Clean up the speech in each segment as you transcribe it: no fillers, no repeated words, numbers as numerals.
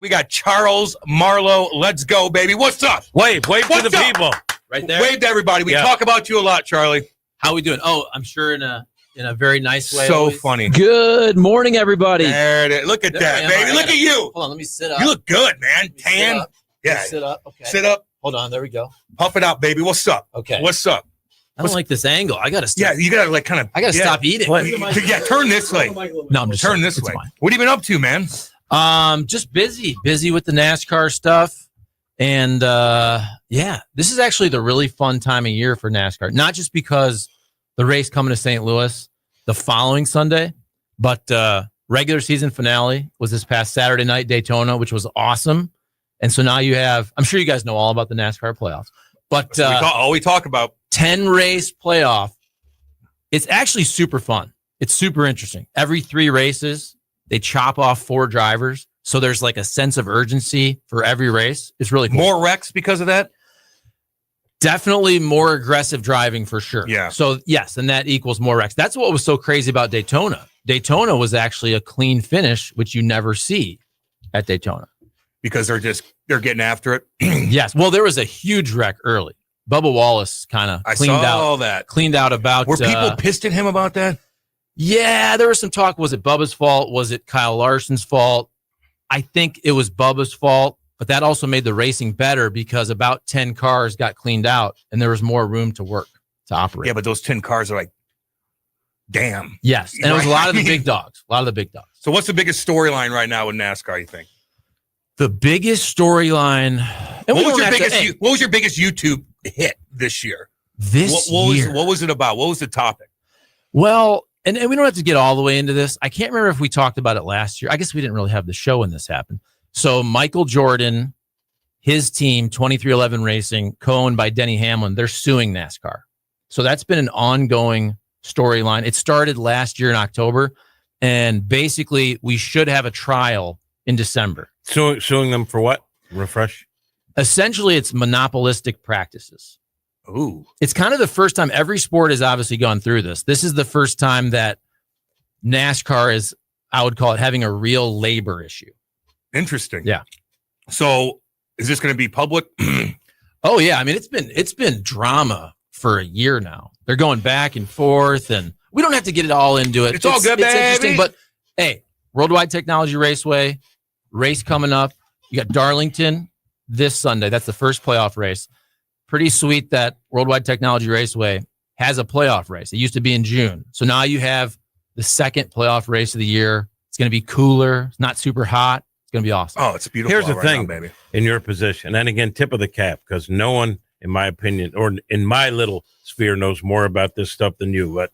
We got Charles Marlow. Let's go, baby. What's up? Wave to the people. Right there. Wave to everybody. We talk about you a lot, Charlie. How we doing? Oh, I'm sure in a very nice way. So always. funny. Good morning, everybody. There it is. Look at that, baby. Look at you. Hold on, let me sit up. You look good, man. Tan. Yeah. Sit up. Okay. Sit up. Hold on. There we go. Puff it out, baby. What's up? Okay. What's up? I don't like this angle. I gotta stop. Yeah, you gotta like kind of. I gotta stop eating. Yeah, turn this way. No, I'm just turn this way. What have you been up to, man? Just busy with the NASCAR stuff. And this is actually the really fun time of year for NASCAR. Not just because the race coming to St. Louis the following Sunday, but regular season finale was this past Saturday night, Daytona, which was awesome. And so now you have, I'm sure you guys know all about the NASCAR playoffs, but all we talk about 10 race playoff. It's actually super fun. It's super interesting. Every 3 races, they chop off 4 drivers. So there's like a sense of urgency for every race. It's really cool. More wrecks because of that? Definitely more aggressive driving for sure. Yeah. So yes, and that equals more wrecks. That's what was so crazy about Daytona. Daytona was actually a clean finish, which you never see at Daytona. Because they're getting after it. Yes. Well, there was a huge wreck early. Bubba Wallace kind of cleaned out about. Were people pissed at him about that? Yeah, there was some talk. Was it Bubba's fault? Was it Kyle Larson's fault? I think it was Bubba's fault, but that also made the racing better because about 10 cars got cleaned out and there was more room to operate. Yeah, but those 10 cars are like, damn. Yes, and it was a lot of the big dogs. So what's the biggest storyline right now with NASCAR, you think? The biggest storyline. What was your biggest YouTube hit this year? What was it about? What was the topic? Well, and we don't have to get all the way into this. I can't remember if we talked about it last year. I guess we didn't really have the show when this happened. So Michael Jordan, his team, 2311 Racing, co-owned by Denny Hamlin, they're suing NASCAR. So that's been an ongoing storyline. It started last year in October, and basically we should have a trial in December. So suing them for what? Refresh? Essentially, it's monopolistic practices. Ooh. It's kind of the first time. Every sport has obviously gone through this. This is the first time that NASCAR is, I would call it, having a real labor issue. Interesting. Yeah. So is this going to be public? Oh, yeah. I mean, it's been drama for a year now. They're going back and forth, and we don't have to get it all into it. It's all good, baby. Interesting, but hey, Worldwide Technology Raceway, race coming up. You got Darlington this Sunday. That's the first playoff race. Pretty sweet that Worldwide Technology Raceway has a playoff race. It used to be in June. So now you have the second playoff race of the year. It's going to be cooler. It's not super hot. It's going to be awesome. Oh, it's beautiful. Here's the thing, now, baby. In your position, and again, tip of the cap, because no one, in my opinion, or in my little sphere, knows more about this stuff than you, but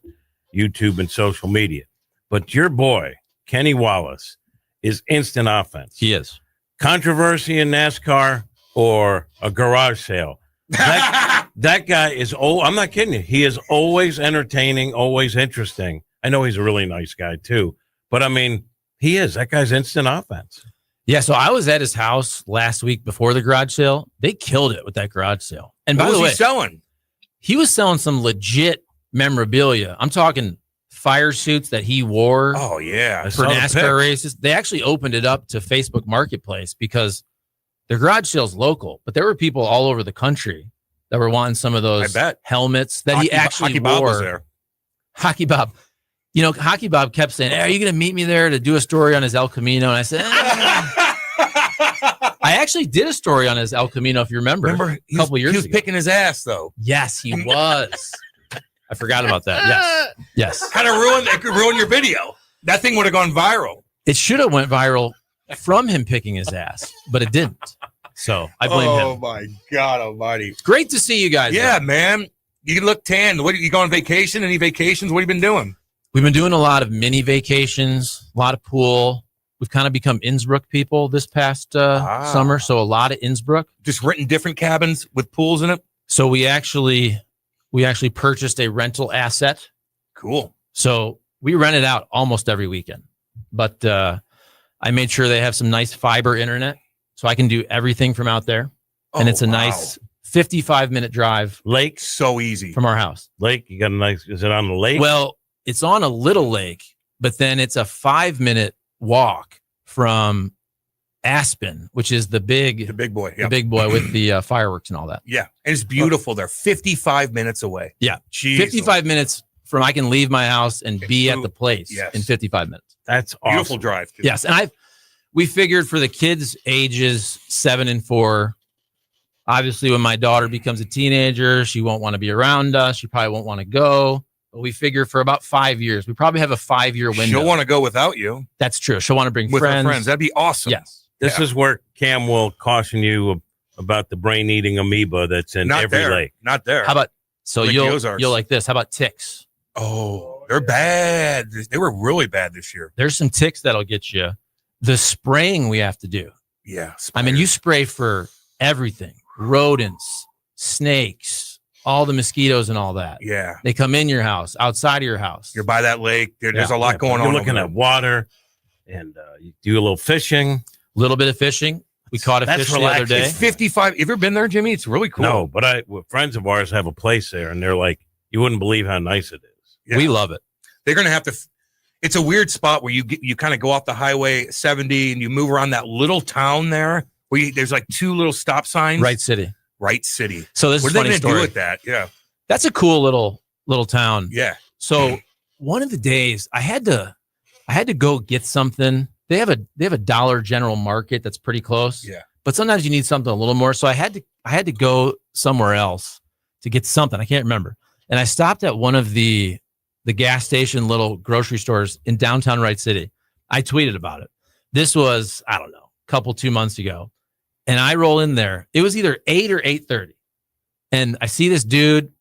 YouTube and social media. But your boy, Kenny Wallace, is instant offense. He is. Controversy in NASCAR or a garage sale. That guy is I'm not kidding you. He is always entertaining, always interesting. I know he's a really nice guy too, but I mean, he is. That guy's instant offense. Yeah, so I was at his house last week before the garage sale. They killed it with that garage sale. And by the way, he was selling some legit memorabilia. I'm talking fire suits that he wore. Oh yeah, for NASCAR races. They actually opened it up to Facebook Marketplace because the garage sale's local, but there were people all over the country that were wanting some of those helmets that he actually Hockey wore. Bob was there. Hockey Bob. You know, Hockey Bob kept saying, hey, are you going to meet me there to do a story on his El Camino? And I said, I actually did a story on his El Camino, if you remember a couple years ago. He was picking his ass, though. Yes, he was. I forgot about that. Yes. Kind of ruined your video. That thing would have gone viral. It should have went viral from him picking his ass, but it didn't. So I blame him. Oh, my God almighty. Great to see you guys. Yeah, man. You look tan. What, you go on vacation? Any vacations? What have you been doing? We've been doing a lot of mini vacations, a lot of pool. We've kind of become Innsbruck people this past summer. So a lot of Innsbruck. Just renting different cabins with pools in it? So we actually purchased a rental asset. Cool. So we rent it out almost every weekend. But I made sure they have some nice fiber internet so I can do everything from out there. And it's a nice 55-minute drive. Lake? So easy. From our house. Lake? You got a nice, is it on the lake? Well, it's on a little lake, but then it's a 5-minute walk from Aspen, which is the big boy, the big boy with the fireworks and all that. Yeah, and it's beautiful. They're 55 minutes away. Yeah, Jeez. 55 minutes from I can leave my house and be at the place in 55 minutes. That's awesome. Beautiful drive. Too. Yes, and we figured for the kids ages 7 and 4. Obviously, when my daughter becomes a teenager, she won't want to be around us. She probably won't want to go. But we figure for about 5 years, we probably have a 5-year window. She'll want to go without you. That's true. She'll want to bring with friends. her friends. That'd be awesome. Yes. This is where Cam will caution you about the brain-eating amoeba that's in every lake. Not there. How about like you'll like this? How about ticks? Oh, they're bad. They were really bad this year. There's some ticks that'll get you. The spraying we have to do. Yeah. I mean, you spray for everything. Rodents, snakes, all the mosquitoes and all that. Yeah. They come in your house, outside of your house. You're by that lake. There's a lot going on. You're looking at water, and you do a little fishing. A little bit of fishing. We caught a fish the other day. It's 55. Have you ever been there, Jimmy? It's really cool. No, but friends of ours have a place there, and they're like, you wouldn't believe how nice it is. Yeah. We love it. They're going to have to. It's a weird spot where you kind of go off the highway 70 and you move around that little town there where there's like 2 little stop signs. Right City. So this what is are a funny they going to story. do with that? Yeah. That's a cool little town. Yeah. So one of the days I had to go get something. They have a Dollar General Market that's pretty close. Yeah. But sometimes you need something a little more. So I had to go somewhere else to get something. I can't remember. And I stopped at one of the gas station little grocery stores in downtown Wright City. I tweeted about it. This was, I don't know, 2 months ago. And I roll in there. It was either 8 or 8:30. And I see this dude,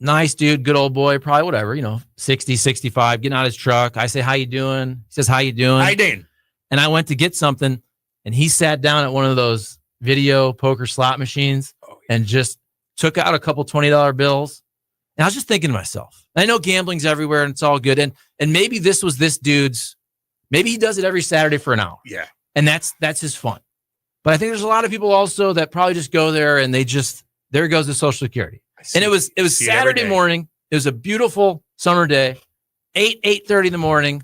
nice dude, good old boy, probably whatever, 60, 65, getting out his truck. I say, how you doing? He says, how you doing? Hi, Dane. And I went to get something, and he sat down at one of those video poker slot machines and just took out a couple $20 bills. And I was just thinking to myself, I know gambling's everywhere and it's all good. And maybe this was this dude's, maybe he does it every Saturday for an hour. Yeah. And that's his fun. But I think there's a lot of people also that probably just go there and there goes the Social Security. And it was Saturday morning. It was a beautiful summer day, 8:30 in the morning.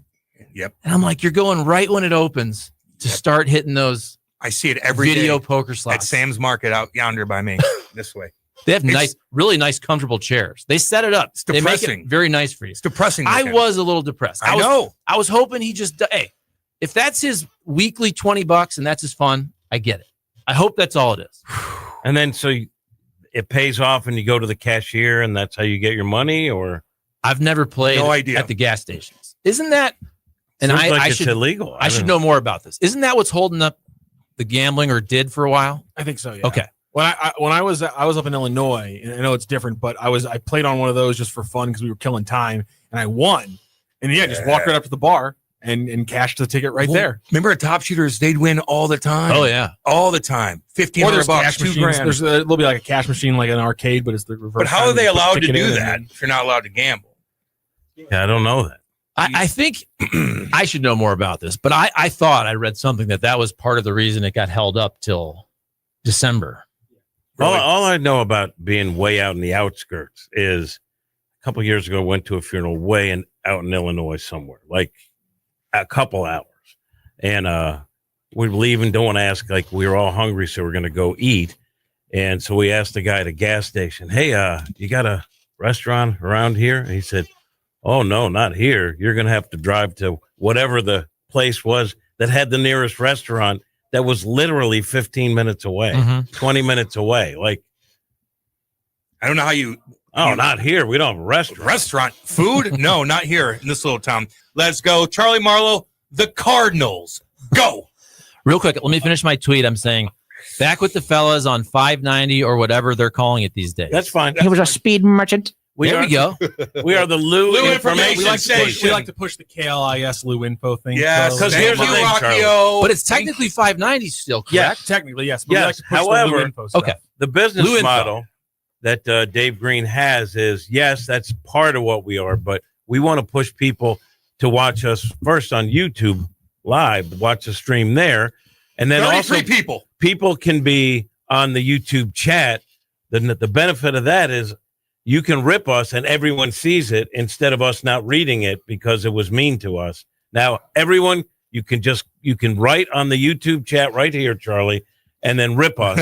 Yep. And I'm like, you're going right when it opens to start hitting those. I see it every video day poker slots at Sam's Market out yonder by me this way. They have really nice, comfortable chairs. They set it up. It's depressing. They make it very nice for you. It's depressing. I was a little depressed. I know. I was hoping he just, hey, if that's his weekly $20 and that's his fun, I get it. I hope that's all it is. And then it pays off and you go to the cashier and that's how you get your money, or? I've never played at the gas stations. Isn't that? And it's illegal. I should know more about this. Isn't that what's holding up the gambling, or did for a while? I think so. Yeah. Okay. When I was up in Illinois, and I know it's different, but I played on one of those just for fun because we were killing time, and I won. And just walked right up to the bar and cashed the ticket there. Remember at Top Shooters, they'd win all the time. Oh yeah, all the time. $1,500, $2,000. There'll be like a cash machine, like an arcade, but it's the reverse. But how are they allowed to do that if you're not allowed to gamble? Yeah, I don't know that. I think I should know more about this, but I thought I read something that was part of the reason it got held up till December. Really? All I know about being way out in the outskirts is a couple of years ago, I went to a funeral out in Illinois somewhere, like a couple hours. And we were leaving, don't want to ask, like we were all hungry, so we're going to go eat. And so we asked the guy at a gas station, hey, you got a restaurant around here? And he said, oh, no, not here. You're going to have to drive to whatever the place was that had the nearest restaurant that was literally 15 minutes away, 20 minutes away. Like, I don't know how you. Oh, not here. We don't have a restaurant. Restaurant food? No, not here in this little town. Let's go. Charlie Marlow, the Cardinals. Go. Real quick, let me finish my tweet. I'm saying back with the fellas on 590 or whatever they're calling it these days. That's fine. He was a speed merchant. There we go. We are the Lou information We like to push the KLIS Lou info thing. Yes, because here's the Rocchio. But it's technically 590 still, correct? Yeah, technically, yes. But we like to push however, the Lou info stuff. Okay. The business model that Dave Green has is, yes, that's part of what we are, but we want to push people to watch us first on YouTube Live, watch the stream there, and then also people can be on the YouTube chat. The benefit of that is you can rip us and everyone sees it instead of us not reading it because it was mean to us. Now, everyone, you can just, you can write on the YouTube chat right here, Charlie, and then rip us,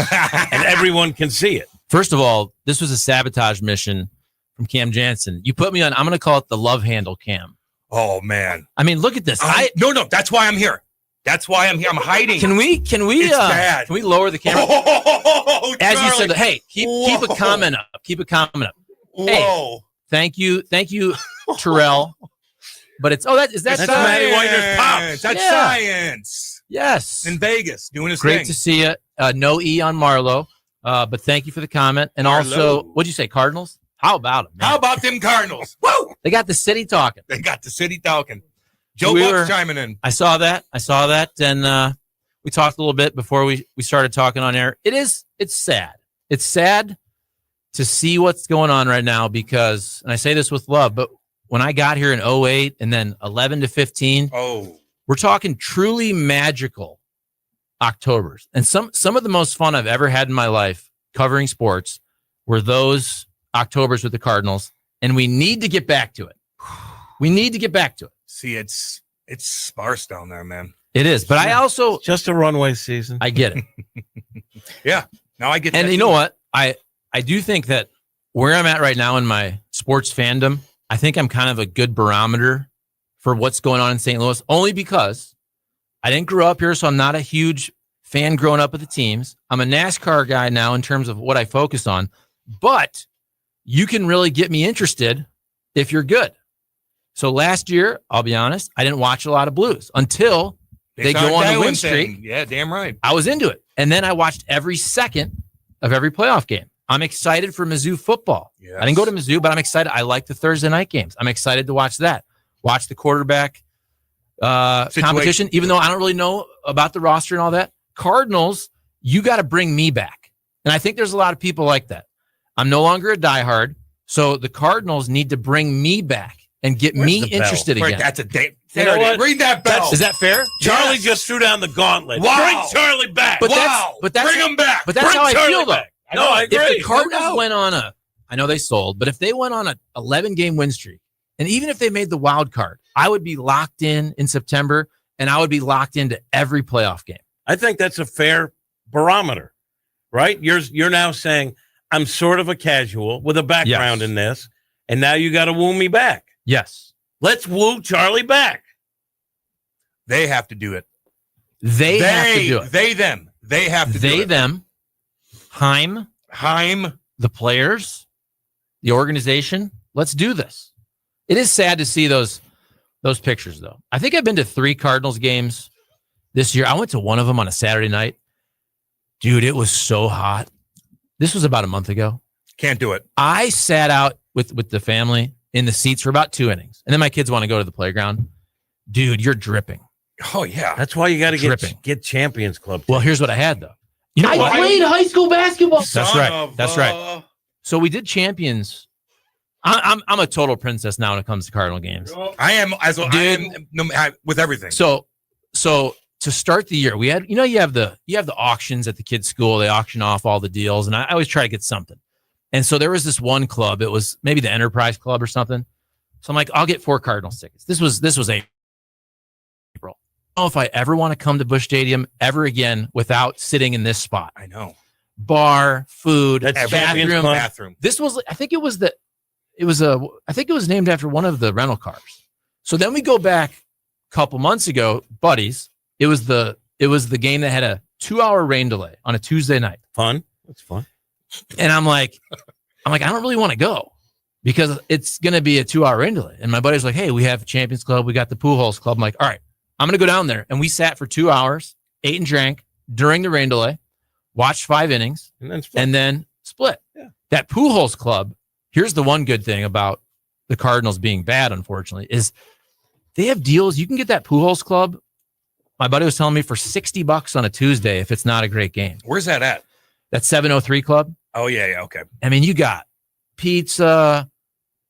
and everyone can see it. First of all, this was a sabotage mission from Cam Janssen. You put me on, I'm going to call it the love handle cam. Oh man. I mean, look at this. No, that's why I'm here. That's why I'm here. I'm hiding. Can we bad. can we lower the camera? Oh, As you Charlie. said, hey, keep a comment up. Keep a comment up. Whoa. Hey, thank you, Terrell. But it's That's science? Matty Whitener's pops. That's Yeah. science. Yes. In Vegas, doing his Great thing. to see you. No E on Marlow. But thank you for the comment. And Marlow. also, what'd you say, Cardinals? How about them? How about them Cardinals? Woo! They got the city talking. They got the city talking. Joe We Buck's were- chiming in. I saw that. And we talked a little bit before we started talking on air. It's sad. It's sad to see what's going on right now because, and I say this with love, but when I got here in 08 and then 11 to 15, Oh, we're talking truly magical Octobers. And some of the most fun I've ever had in my life covering sports were those Octobers with the Cardinals. And we need to get back to it. We need to get back to it. see, it's sparse down there, man. It is. But I also, Just a runway season. I get it. Now I get And that you know too. what? I do think that where I'm at right now in my sports fandom, I think I'm kind of a good barometer for what's going on in St. Louis, only because I didn't grow up here, so I'm not a huge fan growing up with the teams. I'm a NASCAR guy now in terms of what I focus on, but you can really get me interested if you're good. So last year, I'll be honest, I didn't watch a lot of Blues until they It's our go on the Darwin win streak. thing. Yeah, damn right. I was into it. And then I watched every second of every playoff game. I'm excited for Mizzou football. Yes. I didn't go to Mizzou, but I'm excited. I like the Thursday night games. I'm excited to watch that. Watch the quarterback competition, even though I don't really know about the roster and all that. Cardinals, you got to bring me back. And I think there's a lot of people like that. I'm no longer a diehard. So the Cardinals need to bring me back and get Where's me the bell? interested Right, again. that's a day. You know what? Read that bell. Is that fair? Charlie Yes. just threw down the gauntlet. Wow. Bring Charlie back. But wow. but that's- bring him back. But that's Bring how I Charlie feel, though. back. No, I agree. If the Cardinals No. went on I know they sold, but if they went on a 11-game win streak, and even if they made the wild card, I would be locked in September, and I would be locked into every playoff game. I think that's a fair barometer, right? You're now saying I'm sort of a casual with a background Yes. in this, and now you got to woo me back. Yes. Let's woo Charlie back. They have to do it. They have to do it. They have to do They, it. them, Heim, Heim. the players, the organization. Let's do this. It is sad to see those pictures, though. I think I've been to 3 Cardinals games this year. I went to one of them on a Saturday night. Dude, it was so hot. This was about a month ago. Can't do it. I sat out with the family in the seats for about 2 innings. And then my kids want to go to the playground. Dude, you're dripping. Oh, yeah. That's why you got to Dripping. get Champions Club. Well, here's what I had, though. You know I what? played high school basketball. That's Son right. of That's a- right. So we did Champions. I'm a total princess now when it comes to Cardinal games. I am as well. I Dude. am with everything. So to start the year, we had, you have the auctions at the kids' school. They auction off all the deals, and I always try to get something. And so there was this one club. It was maybe the Enterprise Club or something. So I'm like, I'll get 4 Cardinals tickets. This was April. I don't know if I ever want to come to Busch Stadium ever again without sitting in this spot. I know. Bar, food, That's Champions bathroom. Club. Bathroom. This was, I think it was named after one of the rental cars. So then we go back a couple months ago, buddies. It was the game that had a 2-hour rain delay on a Tuesday night. Fun. That's fun. And I'm like, I don't really want to go because it's going to be a 2-hour rain delay. And my buddy's like, hey, we have Champions Club. We got the Pujols Club. I'm like, all right, I'm going to go down there. And we sat for 2 hours, ate and drank during the rain delay, watched 5 innings, and then split. Yeah. That Pujols Club, here's the one good thing about the Cardinals being bad, unfortunately, is they have deals. You can get that Pujols Club. My buddy was telling me for $60 on a Tuesday if it's not a great game. Where's that at? That 703 Club. Oh, yeah. Okay. I mean, you got pizza,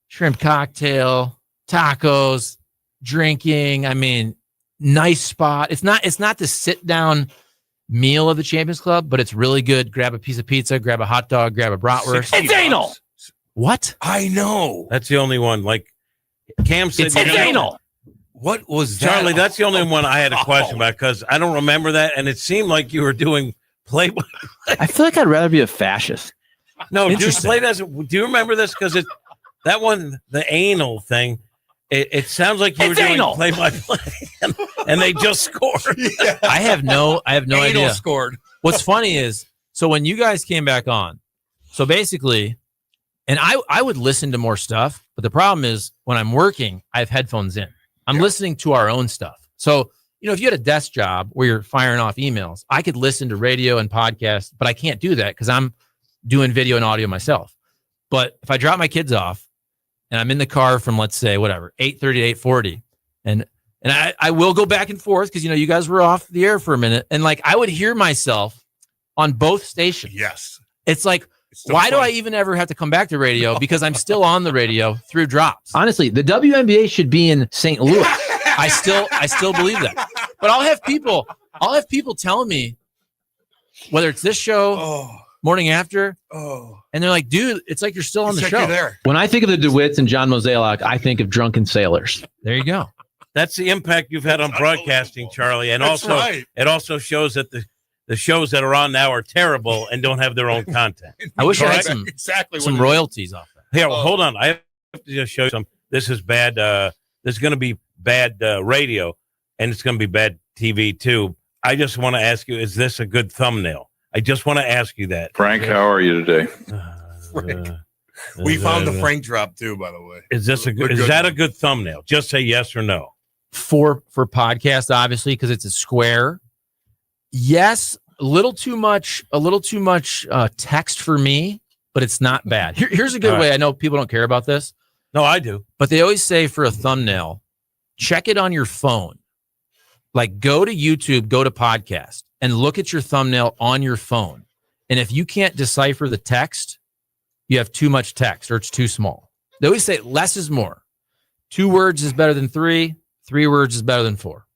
shrimp cocktail, tacos, drinking. I mean, nice spot. It's not the sit down meal of the Champions Club, but it's really good. Grab a piece of pizza, grab a hot dog, grab a bratwurst. $60. It's anal. What? I know. That's the only one. Like Cam said, It's you know, anal. What was that? Charlie, that's the only one I had a question about because I don't remember that, and it seemed like you were doing play. I feel like I'd rather be a fascist. No, do Interesting. you remember this? Because that one, the anal thing. It sounds like you were It's doing anal. play-by-play, and they just scored. I have no Anal idea. scored. What's funny is, so when you guys came back on, so basically, and I would listen to more stuff, but the problem is when I'm working, I have headphones in. I'm listening to our own stuff. So, if you had a desk job where you're firing off emails, I could listen to radio and podcasts, but I can't do that because I'm doing video and audio myself. But if I drop my kids off and I'm in the car from, let's say, whatever, 8:30 to 8:40, and I will go back and forth because, you guys were off the air for a minute, and like I would hear myself on both stations. Yes. It's like, It's so why do fun. I even ever have to come back to radio? Because I'm still on the radio through drops. Honestly, the WNBA should be in St. Louis. I still believe that. But I'll have people telling me, whether it's this show, Oh, morning after, oh. and they're like, dude, it's like you're still on It's the like show. you're there. When I think of the DeWitts and John Mozeliak, I think of drunken sailors. There you go. That's the impact you've had on broadcasting, Charlie, and That's also right. it also shows that the shows that are on now are terrible and don't have their own content. I wish I had Correct. some exactly some what it is. royalties off that. Here, hold on. I have to just show you some. This is bad. This is going to be bad radio, and it's going to be bad TV too. I just want to ask you: is this a good thumbnail? I just want to ask you that. Frank, how are you today? Frank. We found the Frank drop too, by the way. Is this a good? Is that a good thumbnail? Just say yes or no. For podcast, obviously, because it's a square. Yes, a little too much text for me, but it's not bad. Here's a good All way. I know people don't care about this, No, I do. but they always say for a thumbnail, check it on your phone. Like go to YouTube, go to podcast, and look at your thumbnail on your phone. And if you can't decipher the text, you have too much text or it's too small. They always say less is more. 2 words is better than 3. 3 words is better than 4.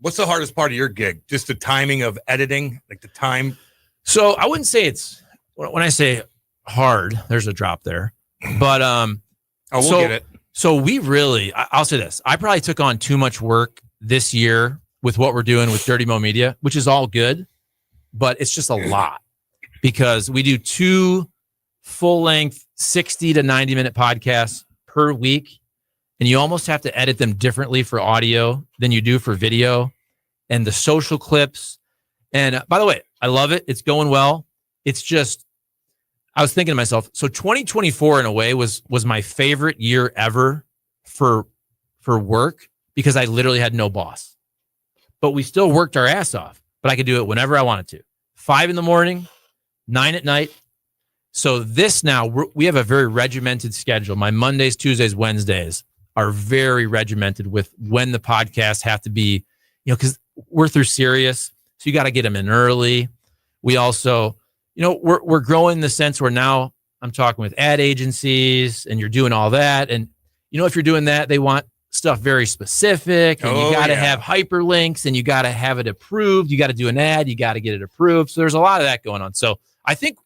What's the hardest part of your gig? Just the timing of editing, like the time. So I wouldn't say it's, when I say hard, there's a drop there, but Oh, we'll So- get it. so we really, I'll say this, I probably took on too much work this year with what we're doing with Dirty Mo Media, which is all good, but it's just a lot because we do 2 full length 60 to 90 minute podcasts per week. And you almost have to edit them differently for audio than you do for video, and the social clips. And by the way, I love it. It's going well. It's just, I was thinking to myself, so 2024 in a way was my favorite year ever for work because I literally had no boss, but we still worked our ass off, but I could do it whenever I wanted to. 5 a.m, 9 p.m. So this now, we have a very regimented schedule. My Mondays, Tuesdays, Wednesdays are very regimented with when the podcasts have to be, because we're through Sirius, so you got to get them in early. We also, we're growing in the sense where now I'm talking with ad agencies and you're doing all that. And, if you're doing that, they want stuff very specific and you got to have hyperlinks and you got to have it approved. You got to do an ad, you got to get it approved. So there's a lot of that going on. So I think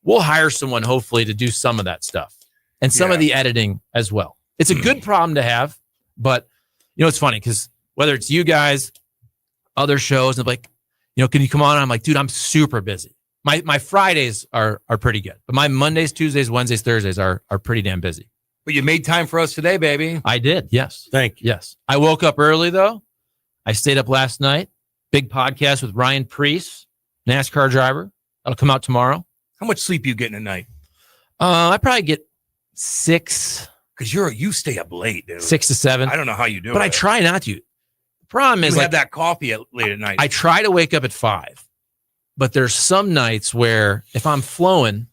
we'll hire someone hopefully to do some of that stuff and some of the editing as well. It's a good problem to have, but it's funny because whether it's you guys, other shows, and like, can you come on? I'm like, dude, I'm super busy. My Fridays are pretty good, but my Mondays, Tuesdays, Wednesdays, Thursdays are pretty damn busy. But you made time for us today, baby. I did. Yes. Thank you. Yes. I woke up early though. I stayed up last night. Big podcast with Ryan Preece, NASCAR driver. That'll come out tomorrow. How much sleep you getting at night? I probably get 6 Because you stay up late, dude. 6 to 7. I don't know how you do But it. I try not to. The problem is You like have that coffee late at night. I try to wake up at 5, but there's some nights where if I'm flowing,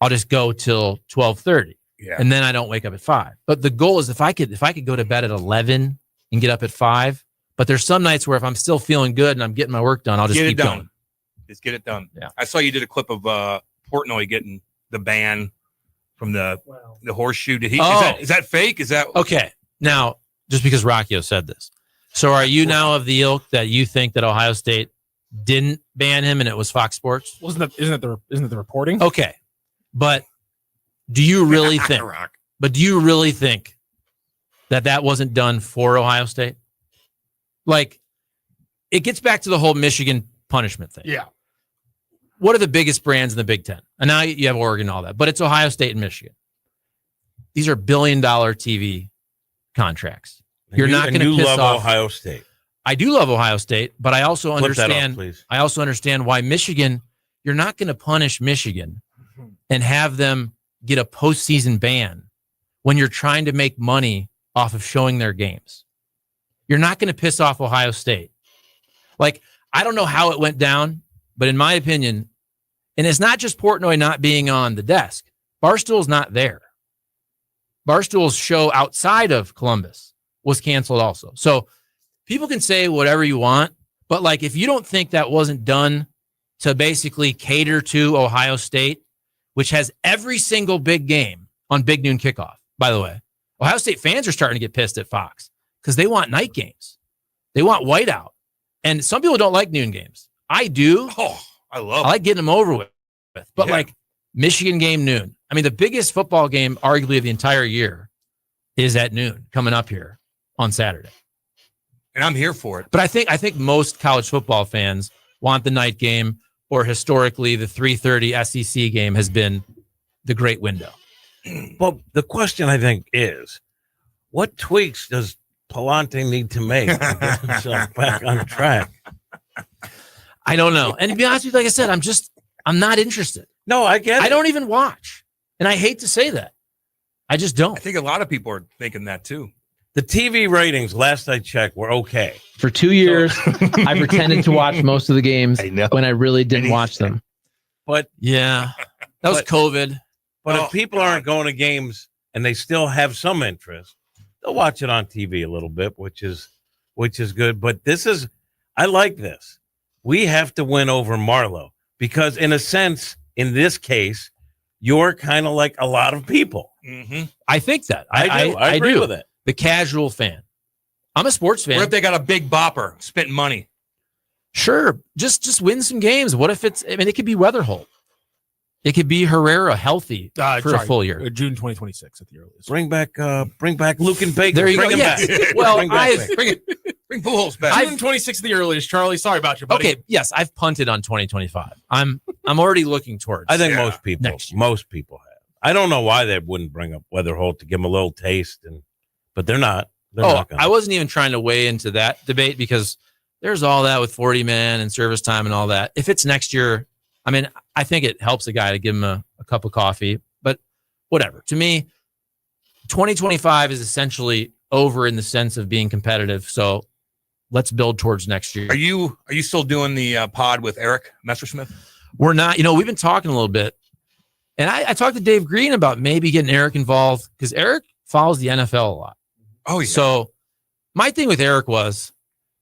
I'll just go till 12:30, yeah. and then I don't wake up at 5. But the goal is if I could go to bed at 11 and get up at 5. But there's some nights where if I'm still feeling good and I'm getting my work done, I'll just Get it keep done. going. Just get it done. Yeah. I saw you did a clip of Portnoy getting the ban from the horseshoe. Did he? Oh. Is that fake? Is that Okay, now just because Rocchio said this, so are you now of the ilk that you think that Ohio State didn't ban him and it was Fox Sports? Isn't that the reporting? Okay, but do you really think? Rock. But do you really think that wasn't done for Ohio State? Like, it gets back to the whole Michigan punishment thing. Yeah. What are the biggest brands in the Big Ten? And now you have Oregon and all that, but it's Ohio State and Michigan. These are billion-dollar TV contracts. You're not going to piss love off Ohio State. I do love Ohio State, but I also Flip that understand. off, please. I also understand why Michigan. You're not going to punish Michigan and have them get a postseason ban when you're trying to make money off of showing their games. You're not going to piss off Ohio State. Like, I don't know how it went down, but in my opinion, and it's not just Portnoy not being on the desk. Barstool's not there. Barstool's show outside of Columbus was canceled also. So people can say whatever you want, but like, if you don't think that wasn't done to basically cater to Ohio State, which has every single big game on Big Noon Kickoff, by the way, Ohio State fans are starting to get pissed at Fox because they want night games. They want whiteout. And some people don't like noon games. I do. Oh, I I love like getting them over with. But Yeah. like Michigan game noon. I mean, the biggest football game arguably of the entire year is at noon coming up here on Saturday. and I'm here for it. But I think most college football fans want the night game, or historically the 3:30 SEC game has been the great window. Well, the question I think is, what tweaks does Palante need to make to get himself back on track? I don't know. And to be honest with you, like I said, I'm not interested. No, I get it. I don't even watch. And I hate to say that. I just don't. I think a lot of people are thinking that too. The TV ratings, last I checked, were okay. For 2 years, I pretended to watch most of the games I know. when I really didn't watch them. But Yeah. That was But- COVID. but Oh, if people aren't going to games and they still have some interest, they'll watch it on TV a little bit, which is good. But I like this. We have to win over Marlow because, in a sense, in this case, you're kind of like a lot of people. Mm-hmm. I think that. I agree do. with it. The casual fan. I'm a sports fan. What if they got a big bopper spent money? Sure. Just win some games. What if it could be Weatherholt. It could be Herrera healthy for a full year. June 2026 at the earliest. Bring back Luke and Baker. There you bring go. him Yes. back. Well, Bring back Baker. Bring Pujols back. June 26th at the earliest, Charlie. Sorry about you, buddy. Okay, yes, I've punted on 2025. I'm already looking towards. I think Yeah. most people Next year. have. I don't know why they wouldn't bring up Weatherholt to give him a little taste, but they're not. They're not gonna. I wasn't even trying to weigh into that debate because there's all that with 40 man and service time and all that. If it's next year, I mean, I think it helps a guy to give him a cup of coffee, but whatever. To me, 2025 is essentially over in the sense of being competitive. So let's build towards next year. Are you still doing the pod with Eric Messersmith? We're not, we've been talking a little bit. And I talked to Dave Green about maybe getting Eric involved because Eric follows the NFL a lot. Oh, yeah. So my thing with Eric was,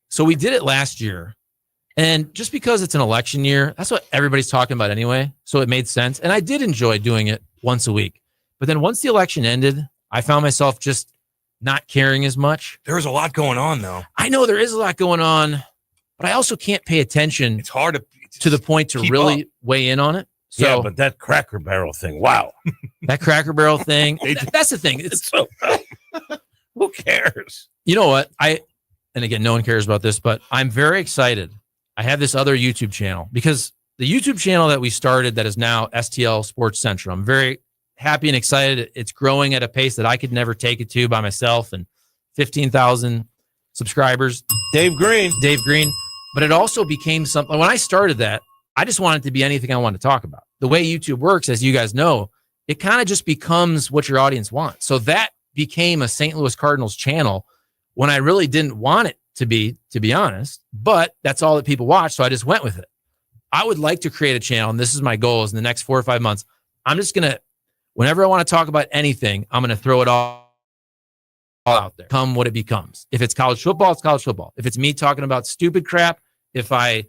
so we did it last year. And just because it's an election year, that's what everybody's talking about anyway. So it made sense. And I did enjoy doing it once a week. But then once the election ended, I found myself just not caring as much. There was a lot going on, though. I know there is a lot going on, but I also can't pay attention It's hard to the point to keep really up. weigh in on it. So Yeah, but that Cracker Barrel thing, wow. that Cracker Barrel thing, that's the thing. It's so who cares? You know what? And again, no one cares about this, but I'm very excited. I have this other YouTube channel because the YouTube channel that we started that is now STL Sports Central. I'm very happy and excited. It's growing at a pace that I could never take it to by myself, and 15,000 subscribers. Dave Green. But it also became something. When I started that, I just wanted it to be anything I wanted to talk about. The way YouTube works, as you guys know, it kind of just becomes what your audience wants. So that became a St. Louis Cardinals channel when I really didn't want it to be honest, but that's all that people watch. So I just went with it. I would like to create a channel, and this is my goal, is in the next 4 or 5 months. I'm just going to, whenever I want to talk about anything, I'm going to throw it all out there. Come what it becomes. If it's college football, it's college football. If it's me talking about stupid crap, if I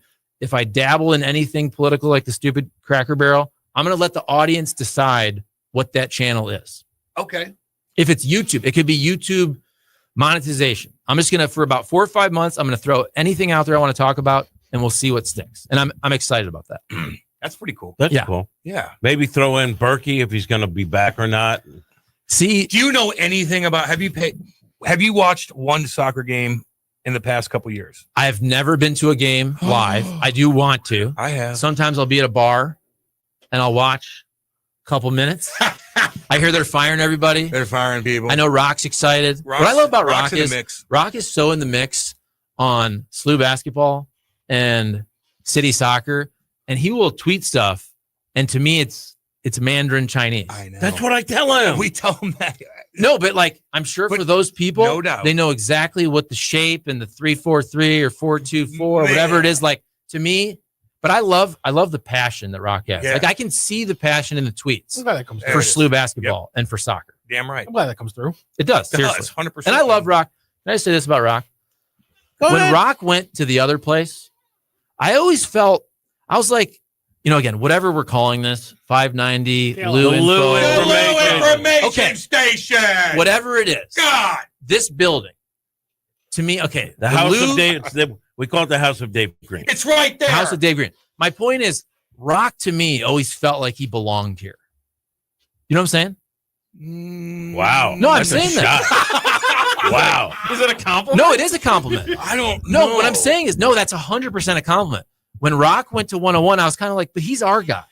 dabble in anything political like the stupid Cracker Barrel, I'm going to let the audience decide what that channel is. Okay. If it's YouTube, it could be YouTube monetization. I'm just going to, for about 4 or 5 months, I'm going to throw anything out there I want to talk about, and we'll see what sticks. And I'm excited about that. That's pretty cool. That's Yeah. cool. Yeah. Maybe throw in Berkey if he's going to be back or not. See, Do you know anything about, have you paid? Have you watched one soccer game in the past couple years? I have never been to a game live. I do want to. I have. Sometimes I'll be at a bar and I'll watch a couple minutes. I hear they're firing everybody. They're firing people. I know Rock's excited. Rock's, what I love about Rock's Rock in the is mix. Rock is so in the mix on SLU basketball and city soccer, and he will tweet stuff. And to me, it's Mandarin Chinese. I know. That's what I tell him. We tell them that. No, but like I'm sure for those people, no doubt. they know exactly what the shape and the 3-4-3 or 4-2-4, whatever it is. Like to me, but I love the passion that Rock has. Yeah. Like I can see the passion in the tweets I'm glad that comes for through. SLU basketball and for soccer. Damn right. I'm glad that comes through. It does, seriously. 100%. And I love Rock. Can I say this about Rock? Go When ahead. Rock went to the other place, I always felt, I was like, again, whatever we're calling this, 590, Yeah, Lou the Lou Info, information. Okay. Station. whatever it is. God. This building, to me, okay. The House Lou- of Dave. We call it the House of Dave Green. It's right there. House of Dave Green. My point is, Rock to me always felt like he belonged here. You know what I'm saying? Wow. No, I'm That's a saying that. shot. Wow. Is it a compliment? No, it is a compliment. I don't No, know. what I'm saying is, no, that's 100% a compliment. When Rock went to 101, I was kind of like, but he's our guy.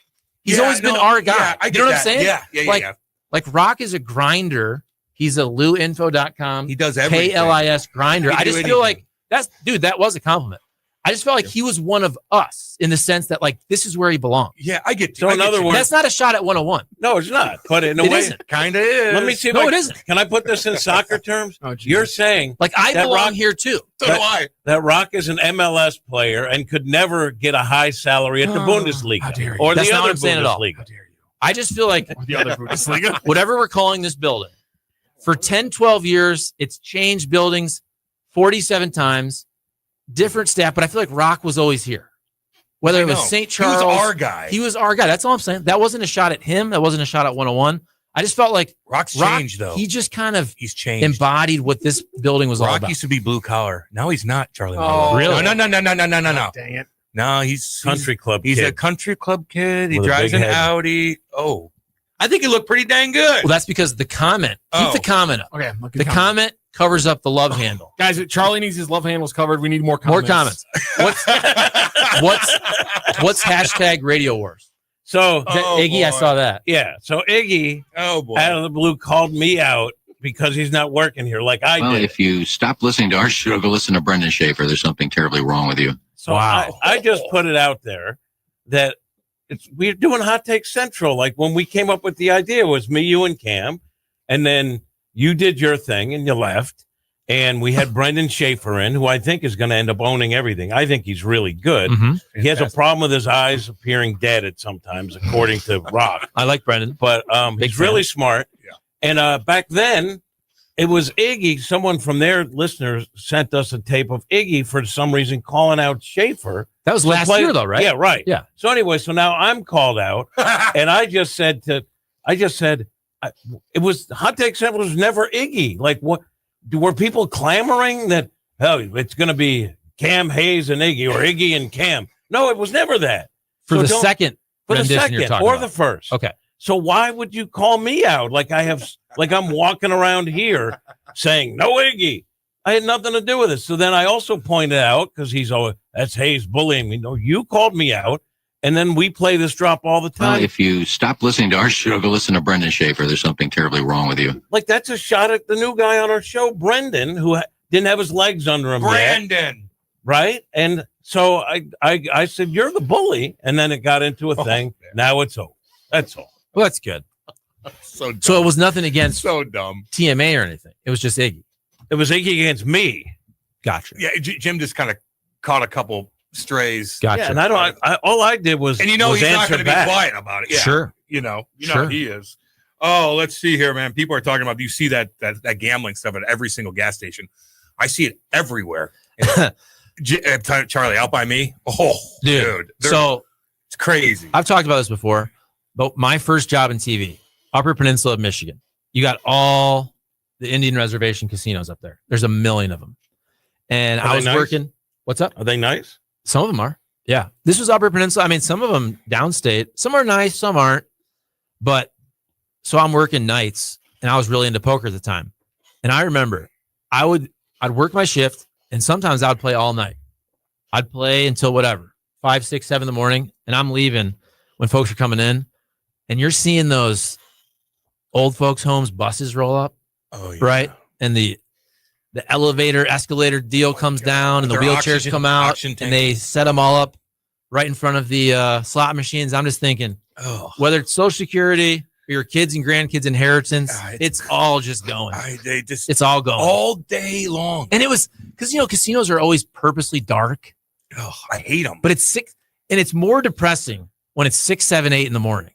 He's always been our guy. Yeah, I you get know what that. I'm saying? Yeah. Like Rock is a grinder. He's a LouInfo.com. He does everything. KLIS grinder. He can I do just anything. feel like that was a compliment. I just felt like he was one of us in the sense that like this is where he belongs. Yeah, I get. So in other words, That's not a shot at 101. no, it's not. But in a It way, isn't. kind of is. let me see. If No, I, it isn't. Can I put this in soccer terms? Oh, geez. You're saying Like I That belong Rock- here too. So do I. that Rock is an MLS player and could never get a high salary at the Oh, Bundesliga how dare you. or That's the not what other I'm saying at all. Bundesliga. How dare you? I just feel like Or the other Bundesliga. whatever we're calling this building, for 10, 12 years, it's changed buildings 47 times, different staff, but I feel like Rock was always here. Whether it was St. Charles, He was our guy. he was our guy. That's all I'm saying. That wasn't a shot at him. That wasn't a shot at 101. I just felt like Rock's Rock, changed though. he just kind of He's changed. embodied what this building was all Rock about. used to be blue collar. Now he's not. Charlie. Oh, Marlowe. really? No. Dang it. No, he's Country club. He's kid. a country club kid. He With a drives big an head. Audi. Oh, I think he looked pretty dang good. Well, that's because the comment. Keep Oh. the comment up. Okay. Look at The comment covers up the love handle. Guys, Charlie needs his love handles covered. We need more More comments. comments. What's hashtag Radio Wars? So Oh, Iggy, I boy. saw that. yeah, so Iggy Oh boy. out of the blue called me out because he's not working here like I Well, did. if you stop listening to our show, go listen to Brendan Schaefer. There's something terribly wrong with you. So Wow. I just put it out there that we're doing Hot Take Central. Like when we came up with the idea, it was me, you, and Cam, and then you did your thing and you left, and we had Brendan Schaefer in, who I think is going to end up owning everything. I think he's really good. Mm-hmm. He has a problem with his eyes appearing dead at sometimes, according to Rock. I like Brendan. But Big he's fan. really smart. Yeah. And back then, it was Iggy. Someone from their listeners sent us a tape of Iggy for some reason calling out Schaefer. That was to last play- year, though, right? Yeah, right. Yeah. So anyway, so now I'm called out, and I just said it was Hot Take Central was never Iggy. Like what? Were people clamoring that it's going to be Cam, Hayes, and Iggy, or Iggy and Cam? No, it was never that. For So the don't- second For the rendition you're second talking or about. the first. Okay. So why would you call me out like I'm walking around here saying no Iggy? I had nothing to do with it. So then I also pointed out because that's Hayes bullying me. No, you called me out, and then we play this drop all the Well, time. if you stop listening to our show, go listen to Brendan Schaefer. There's something terribly wrong with you. Like that's a shot at the new guy on our show, Brendan, who didn't have his legs under him yet, Brandon. right? And so I said you're the bully, and then it got into a thing. Now it's over. That's all. Well, that's good. So dumb. So it was nothing against so dumb. TMA or anything. It was just Iggy. It was Iggy against me. Gotcha. Yeah, Jim just kind of caught a couple strays. Gotcha. Yeah, and I don't. All I did was And you know was he's not answer going to be back. quiet about it. Yeah. Sure. You know Sure. he is. Oh, let's see here, man. People are talking about. You see that gambling stuff at every single gas station. I see it everywhere. Charlie, out by me. Oh, dude. So It's crazy. I've talked about this before, but my first job in TV, Upper Peninsula of Michigan, you got all the Indian reservation casinos up there. There's a million of them. And Are I they was nice? working. What's up? Are they nice? Some of them are. Yeah. This was Upper Peninsula. I mean, some of them downstate. Some are nice, some aren't. But so I'm working nights and I was really into poker at the time. And I remember I'd work my shift, and sometimes I'd play all night. I'd play until whatever, 5, 6, 7 in the morning, and I'm leaving when folks are coming in, and you're seeing those old folks' homes buses roll up, right? And the elevator, escalator deal comes down, and the wheelchairs come out, and they set them all up right in front of the slot machines. I'm just thinking, whether it's Social Security or your kids and grandkids' inheritance, it's all just going. It's all going all day long. And it was because casinos are always purposely dark. Oh, I hate them. But it's 6, and it's more depressing when it's 6, 7, 8 in the morning.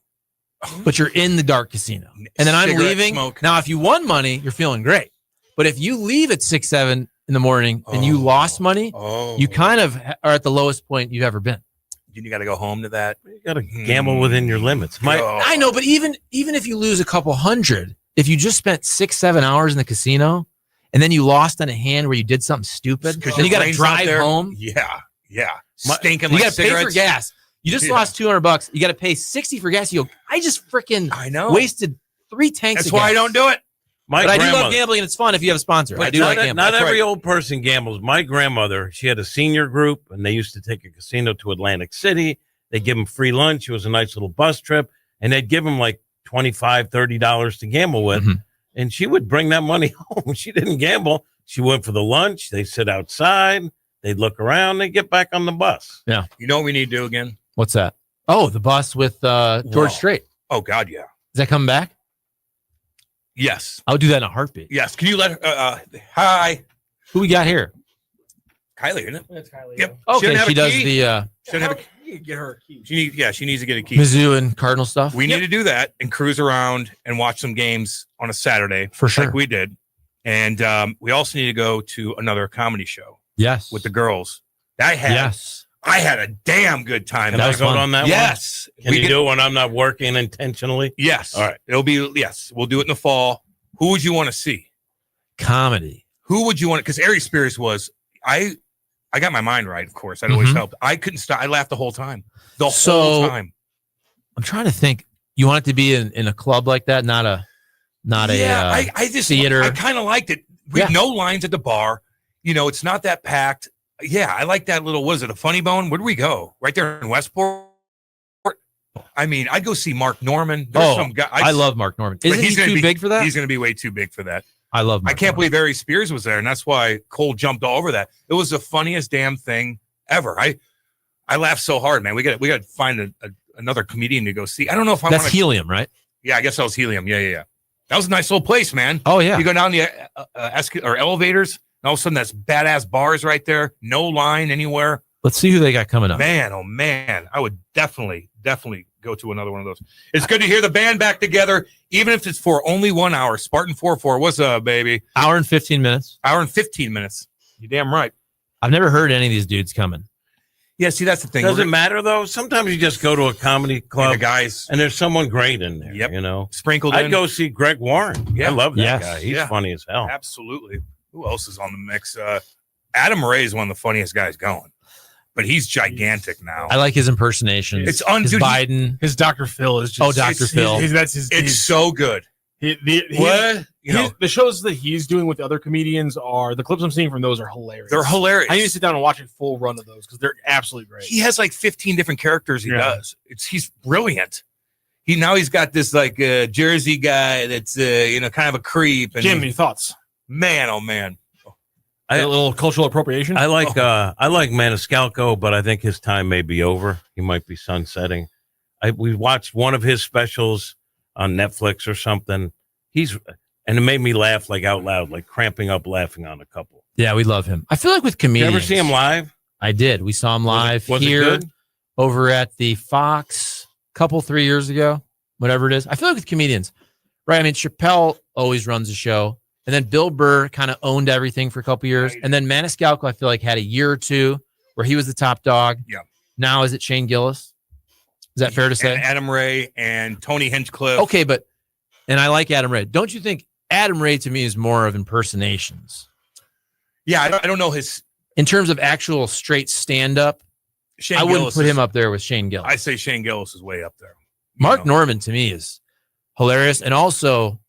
But you're in the dark casino, and then I'm leaving. Smoke. Now, if you won money, you're feeling great. But if you leave at 6, 7 in the morning and you lost money, you kind of are at the lowest point you've ever been. You got to go home to that. You got to gamble within your limits. I know, but even if you lose a couple hundred, if you just spent 6, 7 hours in the casino and then you lost on a hand where you did something stupid, and you got to drive home. Yeah. Stinking. You like got to pay cigarettes. for gas. You just lost $200. You got to pay $60 for gas. You go, I just freaking wasted 3 tanks. That's why I don't do it. But I do love gambling, and it's fun if you have a sponsor. But I do like gambling. Not every old person gambles. My grandmother, she had a senior group, and they used to take a casino to Atlantic City. They'd give them free lunch. It was a nice little bus trip, and they'd give them like $25, $30 to gamble with. Mm-hmm. And she would bring that money home. She didn't gamble. She went for the lunch. They sit outside. They'd look around. They get back on the bus. Yeah. You know what we need to do again? What's that? Oh, the bus with George Strait. Oh, God, yeah. Is that coming back? Yes. I would do that in a heartbeat. Yes. Can you let her? Hi. Who we got here? Kylie, isn't it? It's Kylie. Yep. Okay, she does key. the Shouldn't have a You can get her a key. she needs to get a key. Mizzou and Cardinal stuff. We need to do that and cruise around and watch some games on a Saturday. For sure. Like we did. And we also need to go to another comedy show Yes. with the girls. I had a damn good time. Can I vote on that one? Yes. Can you do it when I'm not working intentionally? Yes. All right. We'll do it in the fall. Who would you want to see? Comedy. Who would you want? Because Ari Spears was, I got my mind right, of course. That always helped. I couldn't stop. I laughed the whole time. The whole time. I'm trying to think. You want it to be in a club like that, not a I just theater. I kind of liked it. We have no lines at the bar. It's not that packed. Yeah, I like that little. Was it a Funny Bone? Where do we go? Right there in Westport. I mean, I'd go see Mark Norman. There's some guy. I love Mark Norman. Isn't he too big for that? He's going to be way too big for that. I love. I can't believe Ari Spears was there, and that's why Cole jumped all over that. It was the funniest damn thing ever. I laughed so hard, man. We got to find another comedian to go see. I don't know if I want. That's Helium, right? Yeah, I guess that was Helium. Yeah. That was a nice little place, man. Oh yeah. You go down the elevators, and all of a sudden that's badass bars right there. No line anywhere. Let's see who they got coming up. Man, oh man, I would definitely go to another one of those. It's good to hear the band back together, even if it's for only 1 hour. Spartan 44, what's up, baby? Hour and 15 minutes. Hour and 15 minutes. You damn right. I've never heard any of these dudes coming. Yeah, see, that's the thing. Doesn't matter though. Sometimes you just go to a comedy club, guys, and there's someone great in there. Yep. Sprinkled I'd in. go see Greg Warren. Yeah. I love that guy. He's funny as hell. Absolutely. Who else is on the mix? Adam Ray is one of the funniest guys going, but he's gigantic now. I like his impersonation. It's his Biden. His Dr. Phil is just. Dr. Phil. It's so good. The shows that he's doing with the other comedians are the clips I'm seeing from those are hilarious. They're hilarious. I need to sit down and watch a full run of those because they're absolutely great. He has like 15 different characters he does. He's brilliant. He's got this like Jersey guy that's kind of a creep. And Jim, any thoughts? Man, oh man. A little cultural appropriation. I like Maniscalco, but I think his time may be over. He might be sunsetting. We watched one of his specials on Netflix or something. And it made me laugh like out loud, like cramping up laughing on a couple. Yeah, we love him. I feel like with comedians. You ever see him live? I did. We saw him live was it here good? Over at the Fox couple 3 years ago, whatever it is. I feel like with comedians, right? I mean, Chappelle always runs a show. And then Bill Burr kind of owned everything for a couple years. And then Maniscalco, I feel like, had a year or two where he was the top dog. Yeah. Now is it Shane Gillis? Is that fair to say? And Adam Ray and Tony Hinchcliffe. Okay, and I like Adam Ray. Don't you think Adam Ray to me is more of impersonations? Yeah, I don't know his. In terms of actual straight stand-up, I wouldn't put him up there with Shane Gillis. I say Shane Gillis is way up there. Mark Norman to me is hilarious. And also,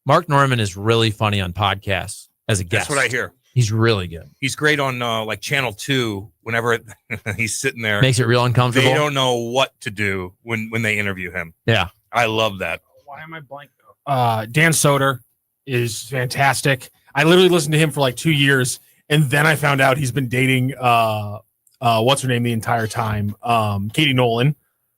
Mark Norman is really funny on podcasts. as a guest. That's what I hear. He's really good. He's great on like Channel 2 whenever he's sitting there. Makes it real uncomfortable. They don't know what to do when they interview him. Yeah. I love that. Why am I blank? Dan Soder is fantastic. I literally listened to him for like 2 years, and then I found out he's been dating what's her name the entire time, Katie Nolan.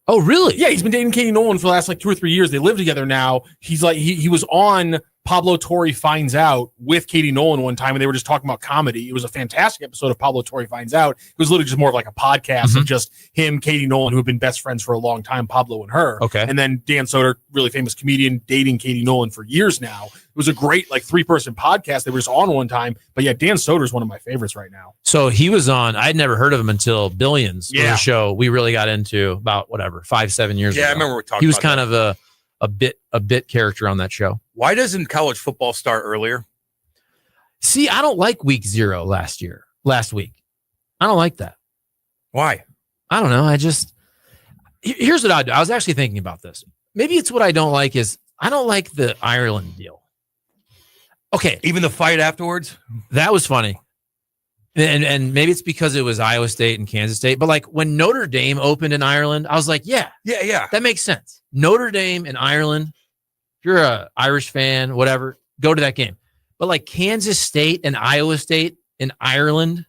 Oh, really? Yeah, he's been dating Katie Nolan for the last like 2 or 3 years. They live together now. He's like he was on Pablo Torre Finds Out with Katie Nolan one time, and they were just talking about comedy. It was a fantastic episode of Pablo Torre Finds Out. It was literally just more of like a podcast of just him, Katie Nolan, who have been best friends for a long time, Pablo and her. Okay. And then Dan Soder, really famous comedian, dating Katie Nolan for years now. It was a great like 3-person podcast. They were just on one time. But yeah, Dan Soder is one of my favorites right now. So he was on, I'd never heard of him until Billions, was Yeah. a show we really got into about 5-7 years ago. Yeah, I remember we talked He was about kind that. of a bit character on that show. Why doesn't college football start earlier? See, I don't like week 0 last week. I don't like that. Why? I don't know. Here's what I do. I was actually thinking about this. Maybe it's what I don't like is I don't like the Ireland deal. Okay. Even the fight afterwards? That was funny. And maybe it's because it was Iowa State and Kansas State. But like when Notre Dame opened in Ireland, I was like, yeah, that makes sense. Notre Dame in Ireland, if you're a Irish fan, whatever, go to that game. But like Kansas State and Iowa State in Ireland,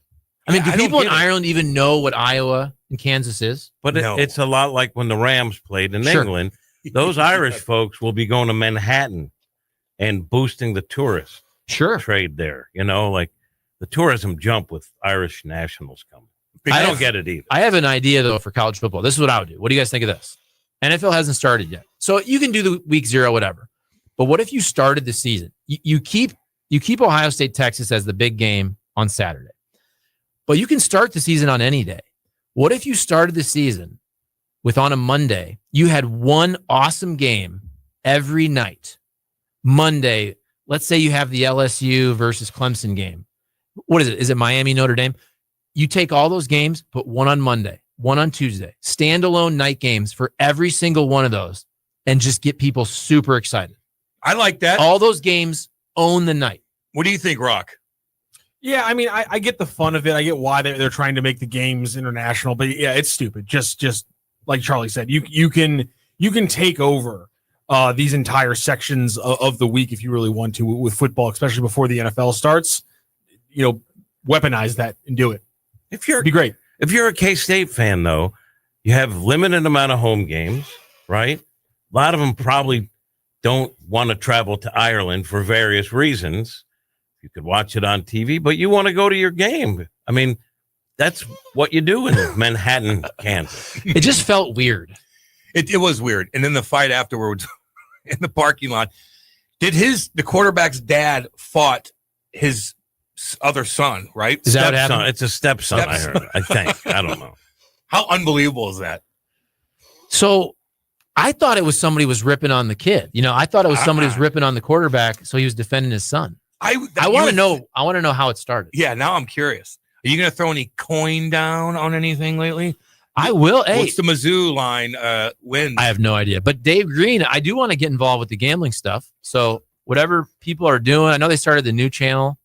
I mean, do people in Ireland even know what Iowa and Kansas is? But No. it's a lot like when the Rams played in Sure. England. Those Irish folks will be going to Manhattan and boosting the tourist Sure. trade there. You know, like the tourism jump with Irish nationals coming. I don't get it either. I have an idea though for college football. This is what I would do. What do you guys think of this? NFL hasn't started yet. So you can do the week 0, whatever. But what if you started the season? You keep Ohio State, Texas as the big game on Saturday. But you can start the season on any day. What if you started the season with on a Monday, you had one awesome game every night. Monday, let's say you have the LSU versus Clemson game. What is it? Is it Miami, Notre Dame? You take all those games, put one on Monday, one on Tuesday, standalone night games for every single one of those, and just get people super excited. I like that. All those games own the night. What do you think, Rock? Yeah, I mean, I get the fun of it. I get why they're trying to make the games international, but yeah, it's stupid. Just like Charlie said, you can take over these entire sections of the week if you really want to with football, especially before the NFL starts. You know, weaponize that and do it. It'd be great. If you're a K-State fan, though, you have limited amount of home games, right? A lot of them probably don't want to travel to Ireland for various reasons. You could watch it on TV, but you want to go to your game. I mean, that's what you do in Manhattan, Kansas. It just felt weird. It was weird. And then the fight afterwards in the parking lot. The quarterback's dad fought his other son, right? Is that what Stepson. happened? It's a stepson, I Stepson. heard. I think. I don't know. How unbelievable is that? So I thought it was somebody was ripping on the kid. You know, I thought it was somebody was ripping on the quarterback, so he was defending his son. I want to know. I want to know how it started. Yeah, now I'm curious. Are you going to throw any coin down on anything lately? I will. Hey, What's the Mizzou line wins? I have no idea. But Dave Green, I do want to get involved with the gambling stuff. So whatever people are doing, I know they started the new channel.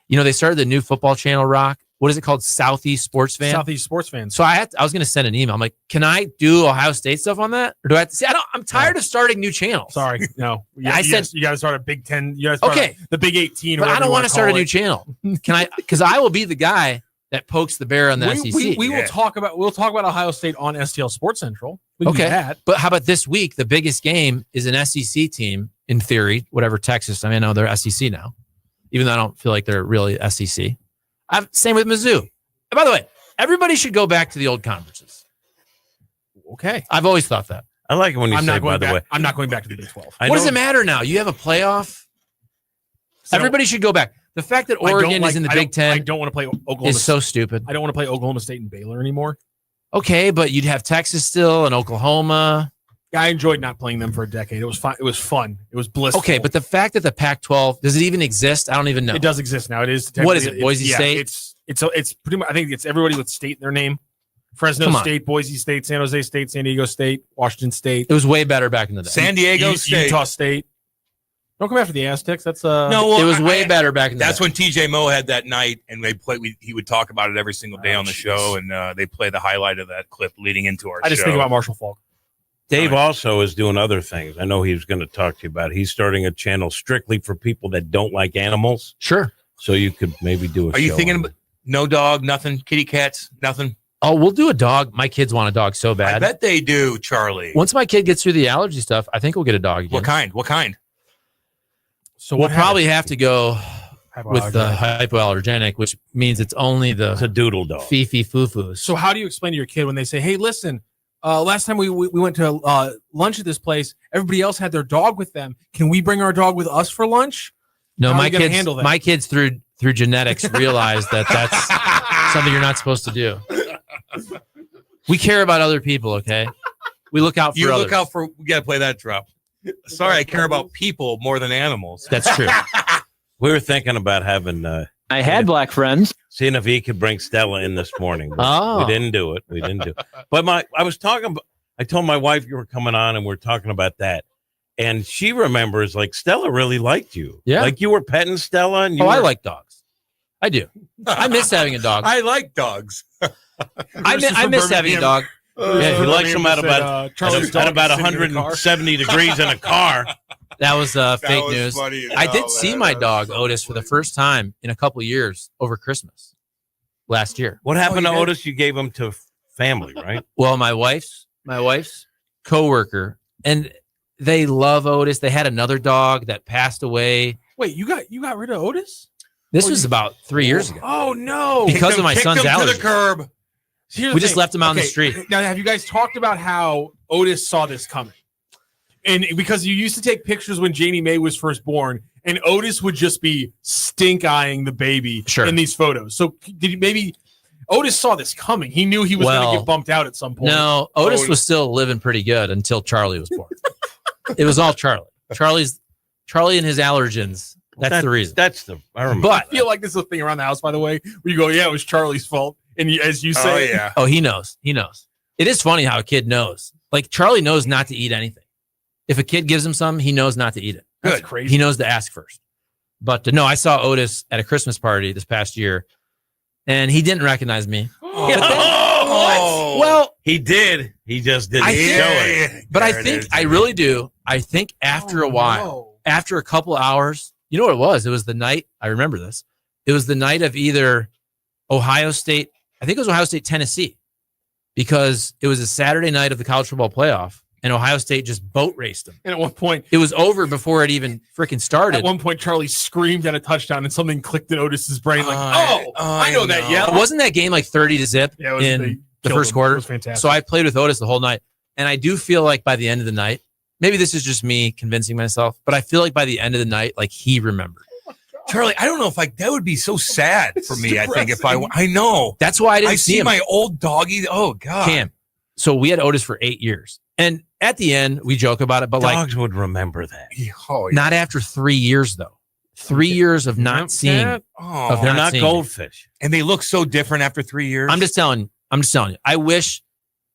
You know, they started the new football channel, Rock. What is it called? Southeast Sports Fan? Southeast Sports Fans. So I was going to send an email. I'm like, can I do Ohio State stuff on that? Or do I have to see? I'm tired of starting new channels. Sorry, no. I said you got to start a Big 10. You got to start Okay. the Big 18. But I don't want to start a new channel. Can I? Because I will be the guy that pokes the bear on the SEC. We will talk about Ohio State on STL Sports Central. We can do Okay. that. But how about this week? The biggest game is an SEC team, in theory, whatever Texas. I mean, I know they're SEC now, even though I don't feel like they're really SEC. Same with Mizzou. And by the way, everybody should go back to the old conferences. Okay. I've always thought that. I like it when you say, by the way. I'm not going back to the Big 12. I What does know- it matter now? You have a playoff. So- Everybody should go back. The fact that I don't Oregon like- is in the I Big don't- I Ten don't want to play Oklahoma. is so stupid. I don't want to play Oklahoma State and Baylor anymore. Okay, but you'd have Texas still and Oklahoma. Yeah, I enjoyed not playing them for a decade. It was fun. It was fun. It was blissful. Okay, but the fact that the Pac-12 does it even exist? I don't even know. it does exist now. It is. What is it, technically- Boise State? It's pretty much. I think it's everybody with state in their name. Fresno Come on. State, Boise State, San Jose State, San Diego State, Washington State, It was way better back in the day. San Diego State. Utah State. Don't come after the Aztecs. That's No, well, it was way better back in the That's day. when TJ Moe had that night, and they played. He would talk about it every single day on the show, and they play the highlight of that clip leading into our show. I just think about Marshall Falk. Dave also is doing other things. I know he was going to talk to you about it. He's starting a channel strictly for people that don't like animals. Sure. So you could maybe do a Are you show thinking on about no dog, nothing, kitty cats, nothing? Oh, we'll do a dog. My kids want a dog so I bad. bet they do, Charlie. Once my kid gets through the allergy stuff, I think we'll get a dog again. What kind? What kind? So We'll probably have to go with the Hypoallergenic. hypoallergenic, which means it's only It's a the doodle dog. fee foo foos. So how do you explain to your kid when they say, "Hey, listen, last time we went to lunch at this place, everybody else had their dog with them. Can we bring our dog with us for lunch?" No, How are my you gonna kids, handle that? my kids through genetics realize that that's something you're not supposed to do. We care about other people, okay? We look out for You others. look out for. We got to play that drop. Sorry, I care about people more than animals. That's true. We were thinking about having I had black friends. seeing if he could bring Stella in this morning. But Oh. we didn't do it. But I told my wife you were coming on, and we're talking about that. And she remembers, like, Stella really liked you. Yeah. Like, you were petting Stella. And you I were, like dogs. I do. I miss having a dog. I like dogs. I miss having a dog. Yeah, he likes them at about, Charlie's at dog about is sitting in the car. 170 degrees in a car. That was fake was news. funny as I hell, did see man. my That was dog so Otis for the funny. first time in a couple of years over Christmas last year. What happened you to did? Otis? You gave him to family, right? Well, my wife's coworker, and they love Otis. They had another dog that passed away. Wait, you got rid of Otis? This Oh, was you- about 3 years ago. Oh no! Because of my Kicked son's him to allergies. the curb. Here's the We just thing. left him out on the Okay, street. Now, have you guys talked about how Otis saw this coming? And because you used to take pictures when Janie Mae was first born, and Otis would just be stink eyeing the baby Sure. in these photos. So did he maybe Otis saw this coming? He knew he was going Well, to get bumped out at some point. No, Otis was still living pretty good until Charlie was born. It was all Charlie. Charlie and his allergens. That's the reason. I remember. I feel like this is a thing around the house, by the way, where you go, "Yeah, it was Charlie's fault," and as you Oh say, yeah. Oh, he knows. He knows. It is funny how a kid knows. Like Charlie knows not to eat anything. If a kid gives him some, he knows not to eat it. that's Good. crazy. He knows to ask first. But no, I saw Otis at a Christmas party this past year, and he didn't recognize me. Oh, Well, he did. He just didn't I show think- it. but I think I really do. I think after a while, after a couple hours, you know what it was? It was the night. I remember this. It was the night of either Ohio State. I think it was Ohio State, Tennessee, because it was a Saturday night of the college football playoff, and Ohio State just boat raced them. And at one point, It was over before it even freaking started. Charlie screamed at a touchdown, and something clicked in Otis's brain, like, I I know that know. yell." Wasn't that game like 30-0 Yeah, it was, they in the killed first him. quarter? It was fantastic. So I played with Otis the whole night, and I do feel like by the end of the night, maybe this is just me convincing myself, but I feel like by the end of the night, like he remembered. Charlie, I don't know if that would be so sad for It's me. I think if depressing. I know That's why I didn't I see see him. my old doggy. Oh God, Cam. So we had Otis for 8 years, and at the end we joke about it, but like Dogs would remember that. Oh, yeah. not after 3 years though. 3 years of not seeing. Oh, Of They're not not seeing it. goldfish. and they look so different after 3 years. I'm just telling you. I wish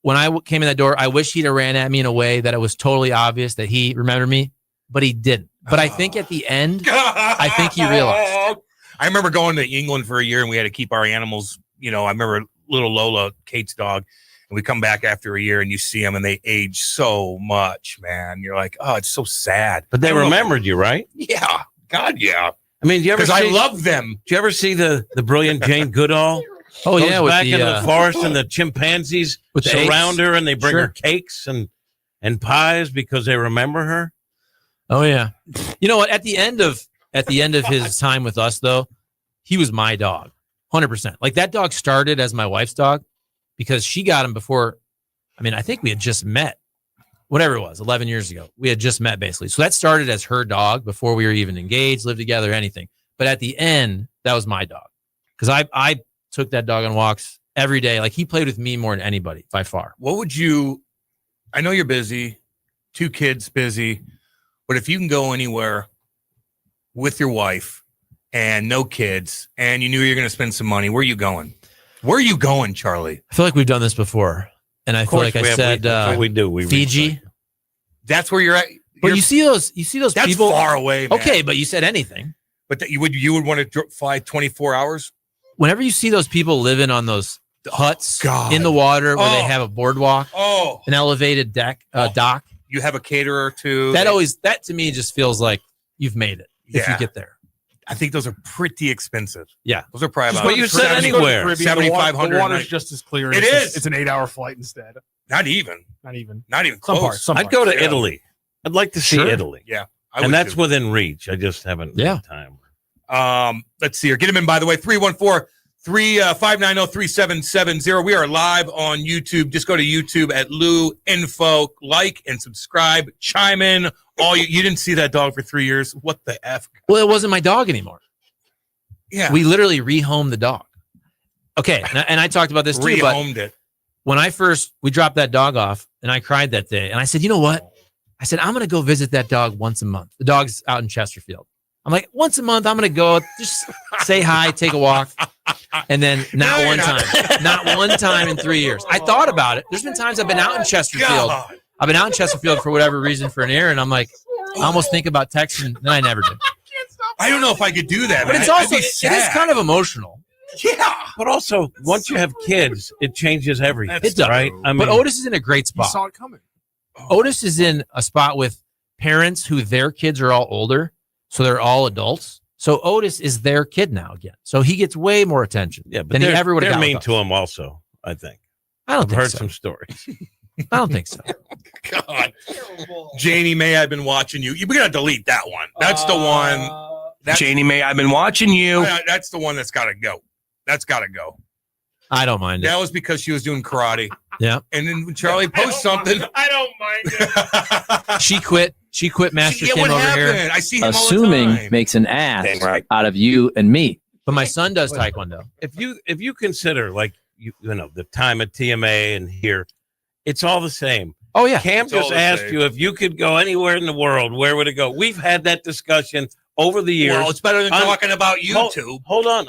when I came in that door, I wish he'd have ran at me in a way that it was totally obvious that he remembered me, but he didn't. But I think at the end, I think he realized. I remember going to England for a year, and we had to keep our animals. You know, I remember little Lola, Kate's dog, and we come back after a year, and you see them, and they age so much, man. You're like, oh, it's so sad. But they I don't know. remembered you, right? Yeah, God, yeah. I mean, do you ever Because I see, love them. do you ever see the brilliant Jane Goodall? Oh Goes yeah, with back the, into the forest, and the chimpanzees with the surround apes. her, and they bring her Sure. cakes and pies because they remember her. Oh yeah. You know what? At the end of his time with us, though, he was my dog, 100%. Like that dog started as my wife's dog because she got him before. I mean, I think we had just met, whatever it was, 11 years ago. We had just met basically. So that started as her dog before we were even engaged, lived together, anything. But at the end, that was my dog because I took that dog on walks every day. Like he played with me more than anybody by far. What would you? I know you're busy, 2 kids busy, but if you can go anywhere with your wife and no kids, and you knew you're going to spend some money, where are you going? Where are you going, Charlie? I feel like we've done this before. And I feel like I said that's what we do. We Fiji. That's where you're at. But you see those That's people far away, man. Okay, but you said anything. But you would want to fly 24 hours? Whenever you see those people living on those huts God. in the water where they have a boardwalk, an elevated dock. You have a caterer too. That to me just feels like you've made it if you get there. I think those are pretty expensive. Yeah. Those are probably But you said anywhere. $7,500. The water's just as clear. It is. It's an 8-hour flight instead. Not even close. Some I'd go to Italy. I'd like to see Italy. Yeah. And that's within reach. I just haven't had time. Let's see here. Get him in, by the way. 314-590-3770. We are live on YouTube. Just go to YouTube at Lou Info. Like and subscribe. Chime in. You didn't see that dog for 3 years. What the F? Well, it wasn't my dog anymore. Yeah. We literally rehomed the dog. Okay. And I talked about this too. Rehomed it. When we dropped that dog off and I cried that day. And I said, you know what? I said, I'm going to go visit that dog once a month. The dog's out in Chesterfield. I'm like, once a month, I'm going to go just say hi, take a walk. And then not one time in 3 years. I thought about it. There's been times I've been out in Chesterfield. God. I've been out in Chesterfield for whatever reason for an errand. I'm like, I almost think about texting. Then I never did. I don't know if I could do that. But man. it's also, I'd be it is sad. kind of emotional. Yeah. But also, once you have kids, it changes everything. It does. Right? I mean, But Otis is in a great You spot. saw it coming. Otis is in a spot with parents who their kids are all older. So they're all adults. So Otis is their kid now again. So he gets way more attention but than he ever would have they're got mean with to us. him also, I think. I don't I've think heard so. some stories. I don't think so. God. Janie May, I've been watching you. We're going to delete that one. That's the one. Janie May, I've been watching you. That's the one that's got to go. That's got to go. I don't mind it. That was because she was doing karate. Yeah. And then when Charlie posts something. I don't mind it. She quit Master Kim what over happened? here. I see him all the Assuming time. makes an ass Dang right. out of you and me. But my son does Taekwondo. If you consider like you know the time at TMA and here, it's all the same. Oh, yeah. Cam It's all just the asked same. you if you could go anywhere in the world, where would it go? We've had that discussion over the years. Well, it's better than I'm- talking about YouTube. Hold on.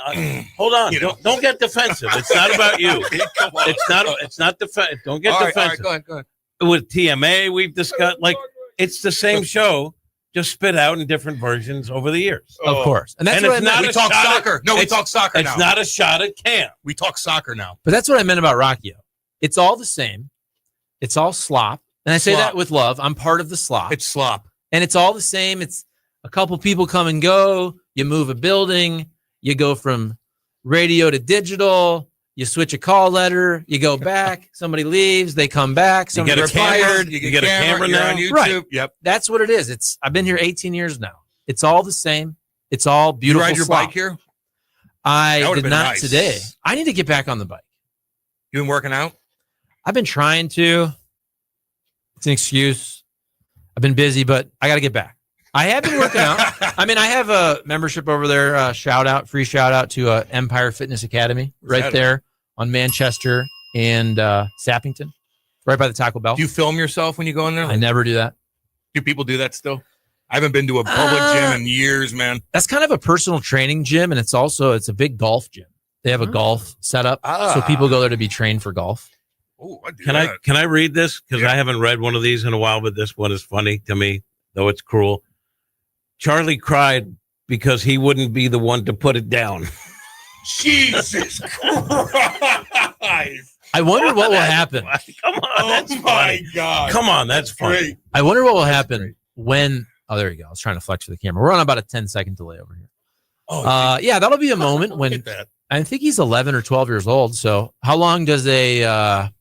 Hold on. You know. Don't get defensive. It's not about you. It's not defensive. Don't get All right, defensive. go ahead. With TMA, we've discussed it's the same show, just spit out in different versions over the years. Of course. And that's And what I it's meant. not We a talk shot at- soccer. No, we it's- talk soccer now. It's not a shot at Cam. We talk soccer now. But that's what I meant about Rocchio. It's all the same. It's all slop. And I say Slop. that with love. I'm part of the slop. It's slop. And it's all the same. It's a couple people come and go. You move a building. You go from radio to digital. You switch a call letter. You go back. Somebody leaves. They come back. You Somebody get a camera. retired. You get a camera you're now. on YouTube. Right. Yep. That's what it is. I've been here 18 years now. It's all the same. It's all You beautiful. ride your slop. bike here? I That would've did been not nice. today. I need to get back on the bike. You been working out? I've been trying to. It's an excuse. I've been busy, but I got to get back. I have been working out. I mean, I have a membership over there. Free shout out to Empire Fitness Academy right that? there on Manchester and Sappington, right by the Taco Bell. Do you film yourself when you go in there? I never do that. Do people do that still? I haven't been to a public gym in years, man. That's kind of a personal training gym, and it's a big golf gym. They have a golf setup, so people go there to be trained for golf. Oh, Can I read this? Because I haven't read one of these in a while, but this one is funny to me, though it's cruel. Charlie cried because he wouldn't be the one to put it down. Jesus Christ. I wonder what will happen. Come on, that's Oh, my funny. God. Come on, that's funny. Great. I wonder what will happen when. Oh, there you go. I was trying to flex for the camera. We're on about a 10-second delay over here. Oh, Yeah, that'll be a moment look when at that. I think he's 11 or 12 years old. So how long does God,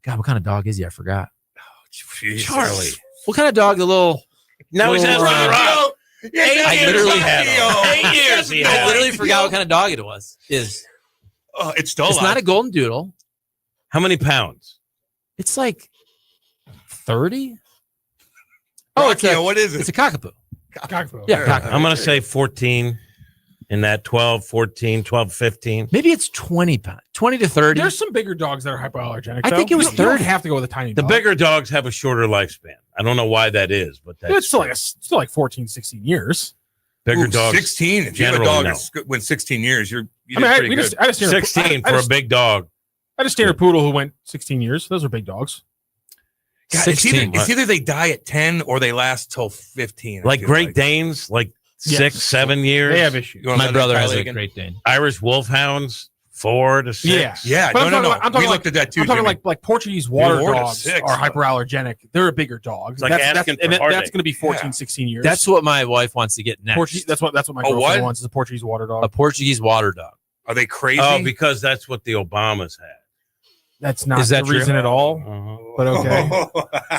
what kind of dog is he? I forgot. Jesus. Charlie. What kind of dog? The little. Now he's Little, asking Rob. I literally had him. 8 years he I had literally him. forgot what kind of dog it was. It's still It's alive. not a golden doodle. How many pounds? It's like 30. Oh, Rocchio, what is it's it? a cockapoo. Cockapoo. Yeah, cockapoo. I'm going to say 14 in that 12, 14, 12, 15. Maybe it's 20 pounds, 20 to 30. There's some bigger dogs that are hypoallergenic. I think it was You don't 30. have to go with a tiny The dog. bigger dogs have a shorter lifespan. I don't know why that is, but that's It's still like 14, 16 years. bigger Ooh, dogs. 16. If you have a generally dog no. that's went 16 years, you did I mean, pretty good. I just 16 for a big dog. I had a standard poodle who went 16 years. Those are big dogs. God, 16. it's either they die at 10 or they last till 15. I Like feel Great Danes, like Yes. 6, 7 years. They have issues. You wanna My let brother that has tally a again? Great Dane. Irish Wolfhounds, 4 to 6. Yeah. Yeah, But no. I'm talking We like, looked at that too. I'm talking Jimmy. like Portuguese water 4 to dogs 6, are but- hyperallergenic. They're a bigger dog. It's like asking for that's heartache. going to be 14, Yeah. 16 years. That's what my wife wants to get next. That's what my Oh, girlfriend what? wants is a Portuguese water dog. A Portuguese water dog. Are they crazy? Oh, because that's what the Obamas had. That's not Is that the reason true? at all. Uh-huh. But okay.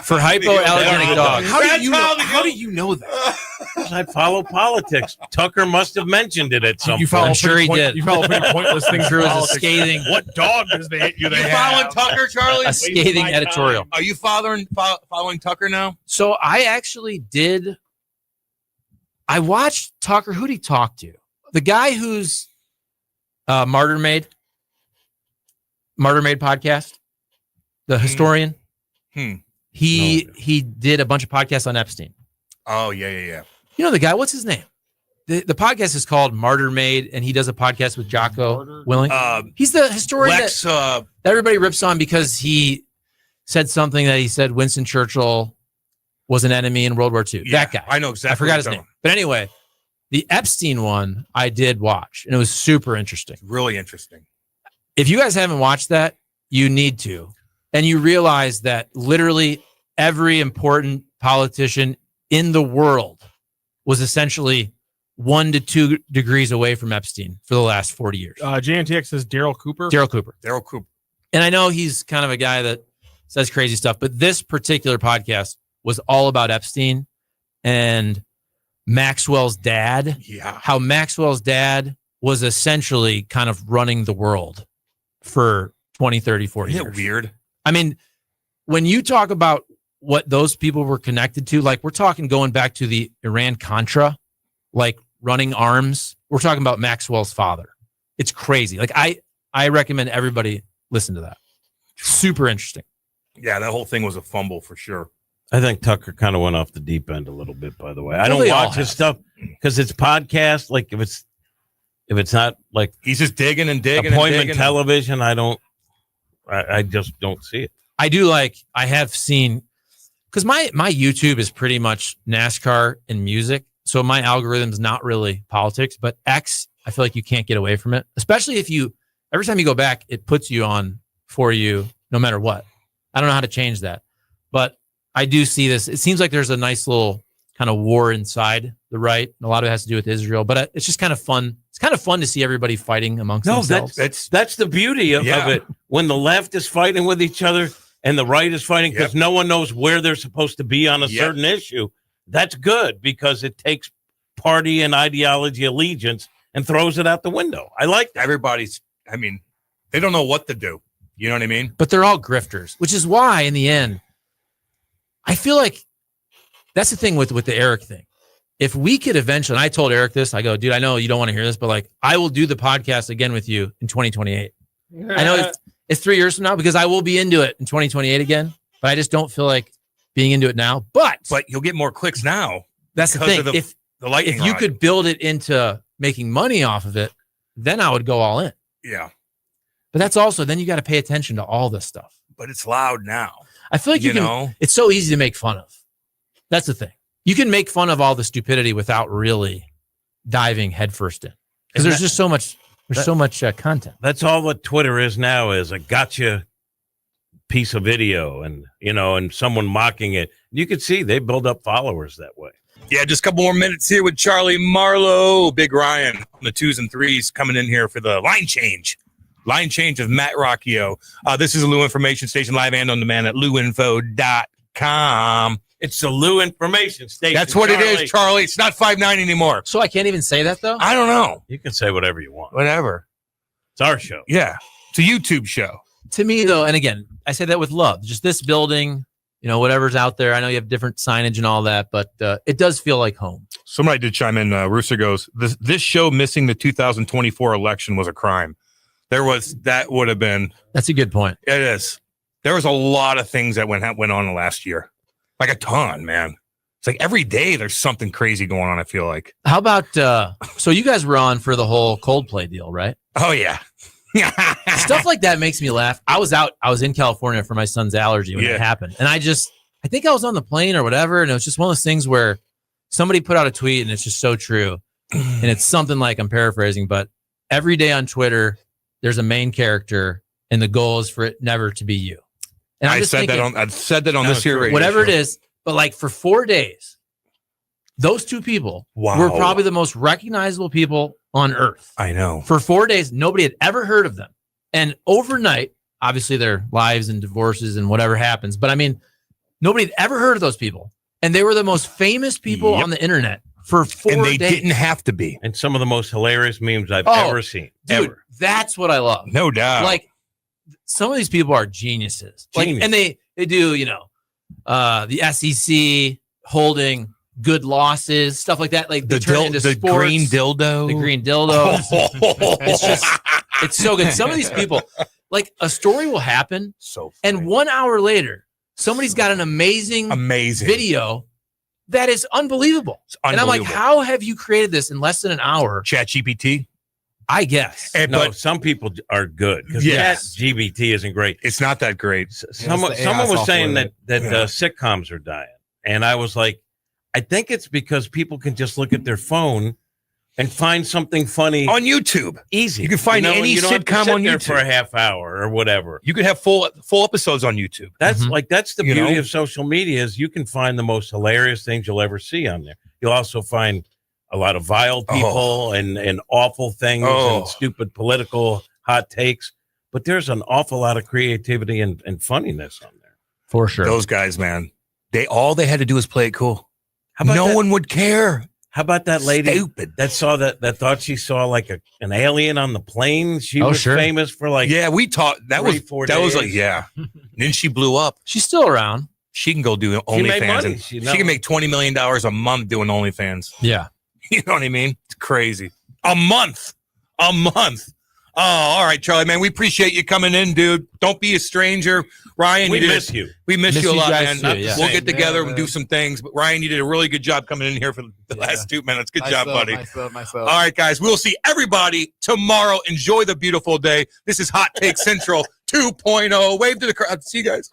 For hypoallergenic dogs. How That's do you know? how they How go. do you know that? I follow politics. Tucker must have mentioned it at some You point. follow I'm sure pretty he did. You follow pretty pointless things. Sure in it was a politics. scathing, What dog does they hit you? They You following have? Tucker, Charlie? a scathing my editorial. time. Are you following Tucker now? So I actually did. I watched Tucker. Who'd he talk to? The guy who's Martyr Made podcast, the historian. Hmm. He did a bunch of podcasts on Epstein. Oh yeah. You know the guy? What's his name? The podcast is called Martyr Made, and he does a podcast with Jocko Willing. He's the historian Lex. that everybody rips on because he said something that he said Winston Churchill was an enemy in World War II. Yeah, That guy. I know exactly. I forgot what his you're name. talking But anyway, the Epstein one I did watch, and it was super interesting. about. Really interesting. If you guys haven't watched that, you need to. And you realize that literally every important politician in the world was essentially 1 to 2 degrees away from Epstein for the last 40 years. JNTX says Daryl Cooper. Daryl Cooper. Daryl Cooper. And I know he's kind of a guy that says crazy stuff, but this particular podcast was all about Epstein and Maxwell's dad. Yeah. How Maxwell's dad was essentially kind of running the world for 20, 30, 40 Isn't years. it weird? I mean, when you talk about what those people were connected to, like we're talking going back to the Iran-Contra, like running arms. We're talking about Maxwell's father. It's crazy. Like I recommend everybody listen to that. Super interesting. Yeah, that whole thing was a fumble for sure. I think Tucker kind of went off the deep end a little bit, by the way. I Well, don't they all watch his have. stuff because it's podcast. Like if it's not like He's just digging and digging. appointment and digging. television, I just don't see it. I do like, I have seen, because my YouTube is pretty much NASCAR and music. So my algorithm's not really politics, but X, I feel like you can't get away from it. Especially if every time you go back, it puts you on for you no matter what. I don't know how to change that. But I do see this. It seems like there's a nice little kind of war inside the right. And a lot of it has to do with Israel, but it's just kind of fun. It's kind of fun to see everybody fighting amongst themselves. That's the beauty of it. When the left is fighting with each other and the right is fighting because no one knows where they're supposed to be on a certain issue. That's good because it takes party and ideology allegiance and throws it out the window. I like that. They don't know what to do. You know what I mean? But they're all grifters, which is why in the end, I feel like that's the thing with the Eric thing. If we could eventually, and I told Eric this, I go, dude, I know you don't want to hear this, but like, I will do the podcast again with you in 2028. I know it's 3 years from now because I will be into it in 2028 again, but I just don't feel like being into it now. But you'll get more clicks now. That's the because thing. of the lightning if you rod. could build it into making money off of it, then I would go all in. Yeah. But that's also, then you got to pay attention to all this stuff. But it's loud now. I feel like you can, know? it's so easy to make fun of. That's the thing. You can make fun of all the stupidity without really diving headfirst in. Because there's just so much, content. That's all what Twitter is now, is a gotcha piece of video and someone mocking it. You can see they build up followers that way. Yeah, just a couple more minutes here with Charlie Marlow, Big Ryan on the 2s and 3s coming in here for the line change. Line change of Matt Rocchio. This is a Lou Information Station, live and on demand at louinfo.com. It's the Lou Information Station. That's what it is, Charlie. It's not 5.9 anymore. So I can't even say that, though? I don't know. You can say whatever you want. Whatever. It's our show. Yeah. It's a YouTube show. To me, though, and again, I say that with love. Just this building, whatever's out there. I know you have different signage and all that, but it does feel like home. Somebody did chime in. Rooster goes, this show missing the 2024 election was a crime. That would have been. That's a good point. It is. There was a lot of things that went on in the last year. Like a ton, man. It's like every day there's something crazy going on, I feel like. How about, so you guys were on for the whole Coldplay deal, right? Oh, yeah. Stuff like that makes me laugh. I was in California for my son's allergy when it happened. And I think I was on the plane or whatever. And it was just one of those things where somebody put out a tweet and it's just so true. And it's something like, I'm paraphrasing, but every day on Twitter, there's a main character and the goal is for it never to be you. And I've said that on this here radio whatever show. it is, but like for 4 days, those two people were probably the most recognizable people on earth. I know. For 4 days, nobody had ever heard of them. And overnight, obviously their lives and divorces and whatever happens, but I mean, nobody had ever heard of those people. And they were the most famous people on the internet for 4 days. And they didn't have to be. And some of the most hilarious memes I've ever seen. Dude, that's what I love. No doubt. Like, some of these people are geniuses. Like, and they do, the SEC holding good losses, stuff like that. Like the green dildo. The green dildo. It's just, it's so good. Some of these people, like a story will happen. So funny. And 1 hour later, somebody's got an amazing video that is unbelievable. And I'm like, how have you created this in less than an hour? ChatGPT? I guess. But some people are good because GBT isn't great. It's not that great. Someone was saying that sitcoms are dying. And I was like, I think it's because people can just look at their phone and find something funny on YouTube. Easy. You can find any sitcom on YouTube for a half hour or whatever. You could have full episodes on YouTube. That's the beauty of social media is you can find the most hilarious things you'll ever see on there. You'll also find a lot of vile people and awful things and stupid political hot takes. But there's an awful lot of creativity and funniness on there. For sure. Those guys, man, all they had to do was play it cool. No one would care. How about that lady that saw that thought she saw like an alien on the plane? She was famous for we talked. That was like Then she blew up. She's still around. She can go do OnlyFans and she can make $20 million a month doing OnlyFans. Yeah. You know what I mean? It's crazy. A month. Oh, all right, Charlie, man. We appreciate you coming in, dude. Don't be a stranger. Ryan, we miss you. We miss you a lot, man. Too, yeah. We'll get together and do some things. But Ryan, you did a really good job coming in here for the last 2 minutes. Good job, buddy. Myself. All right, guys. We'll see everybody tomorrow. Enjoy the beautiful day. This is Hot Take Central 2.0. Wave to the crowd. See you guys.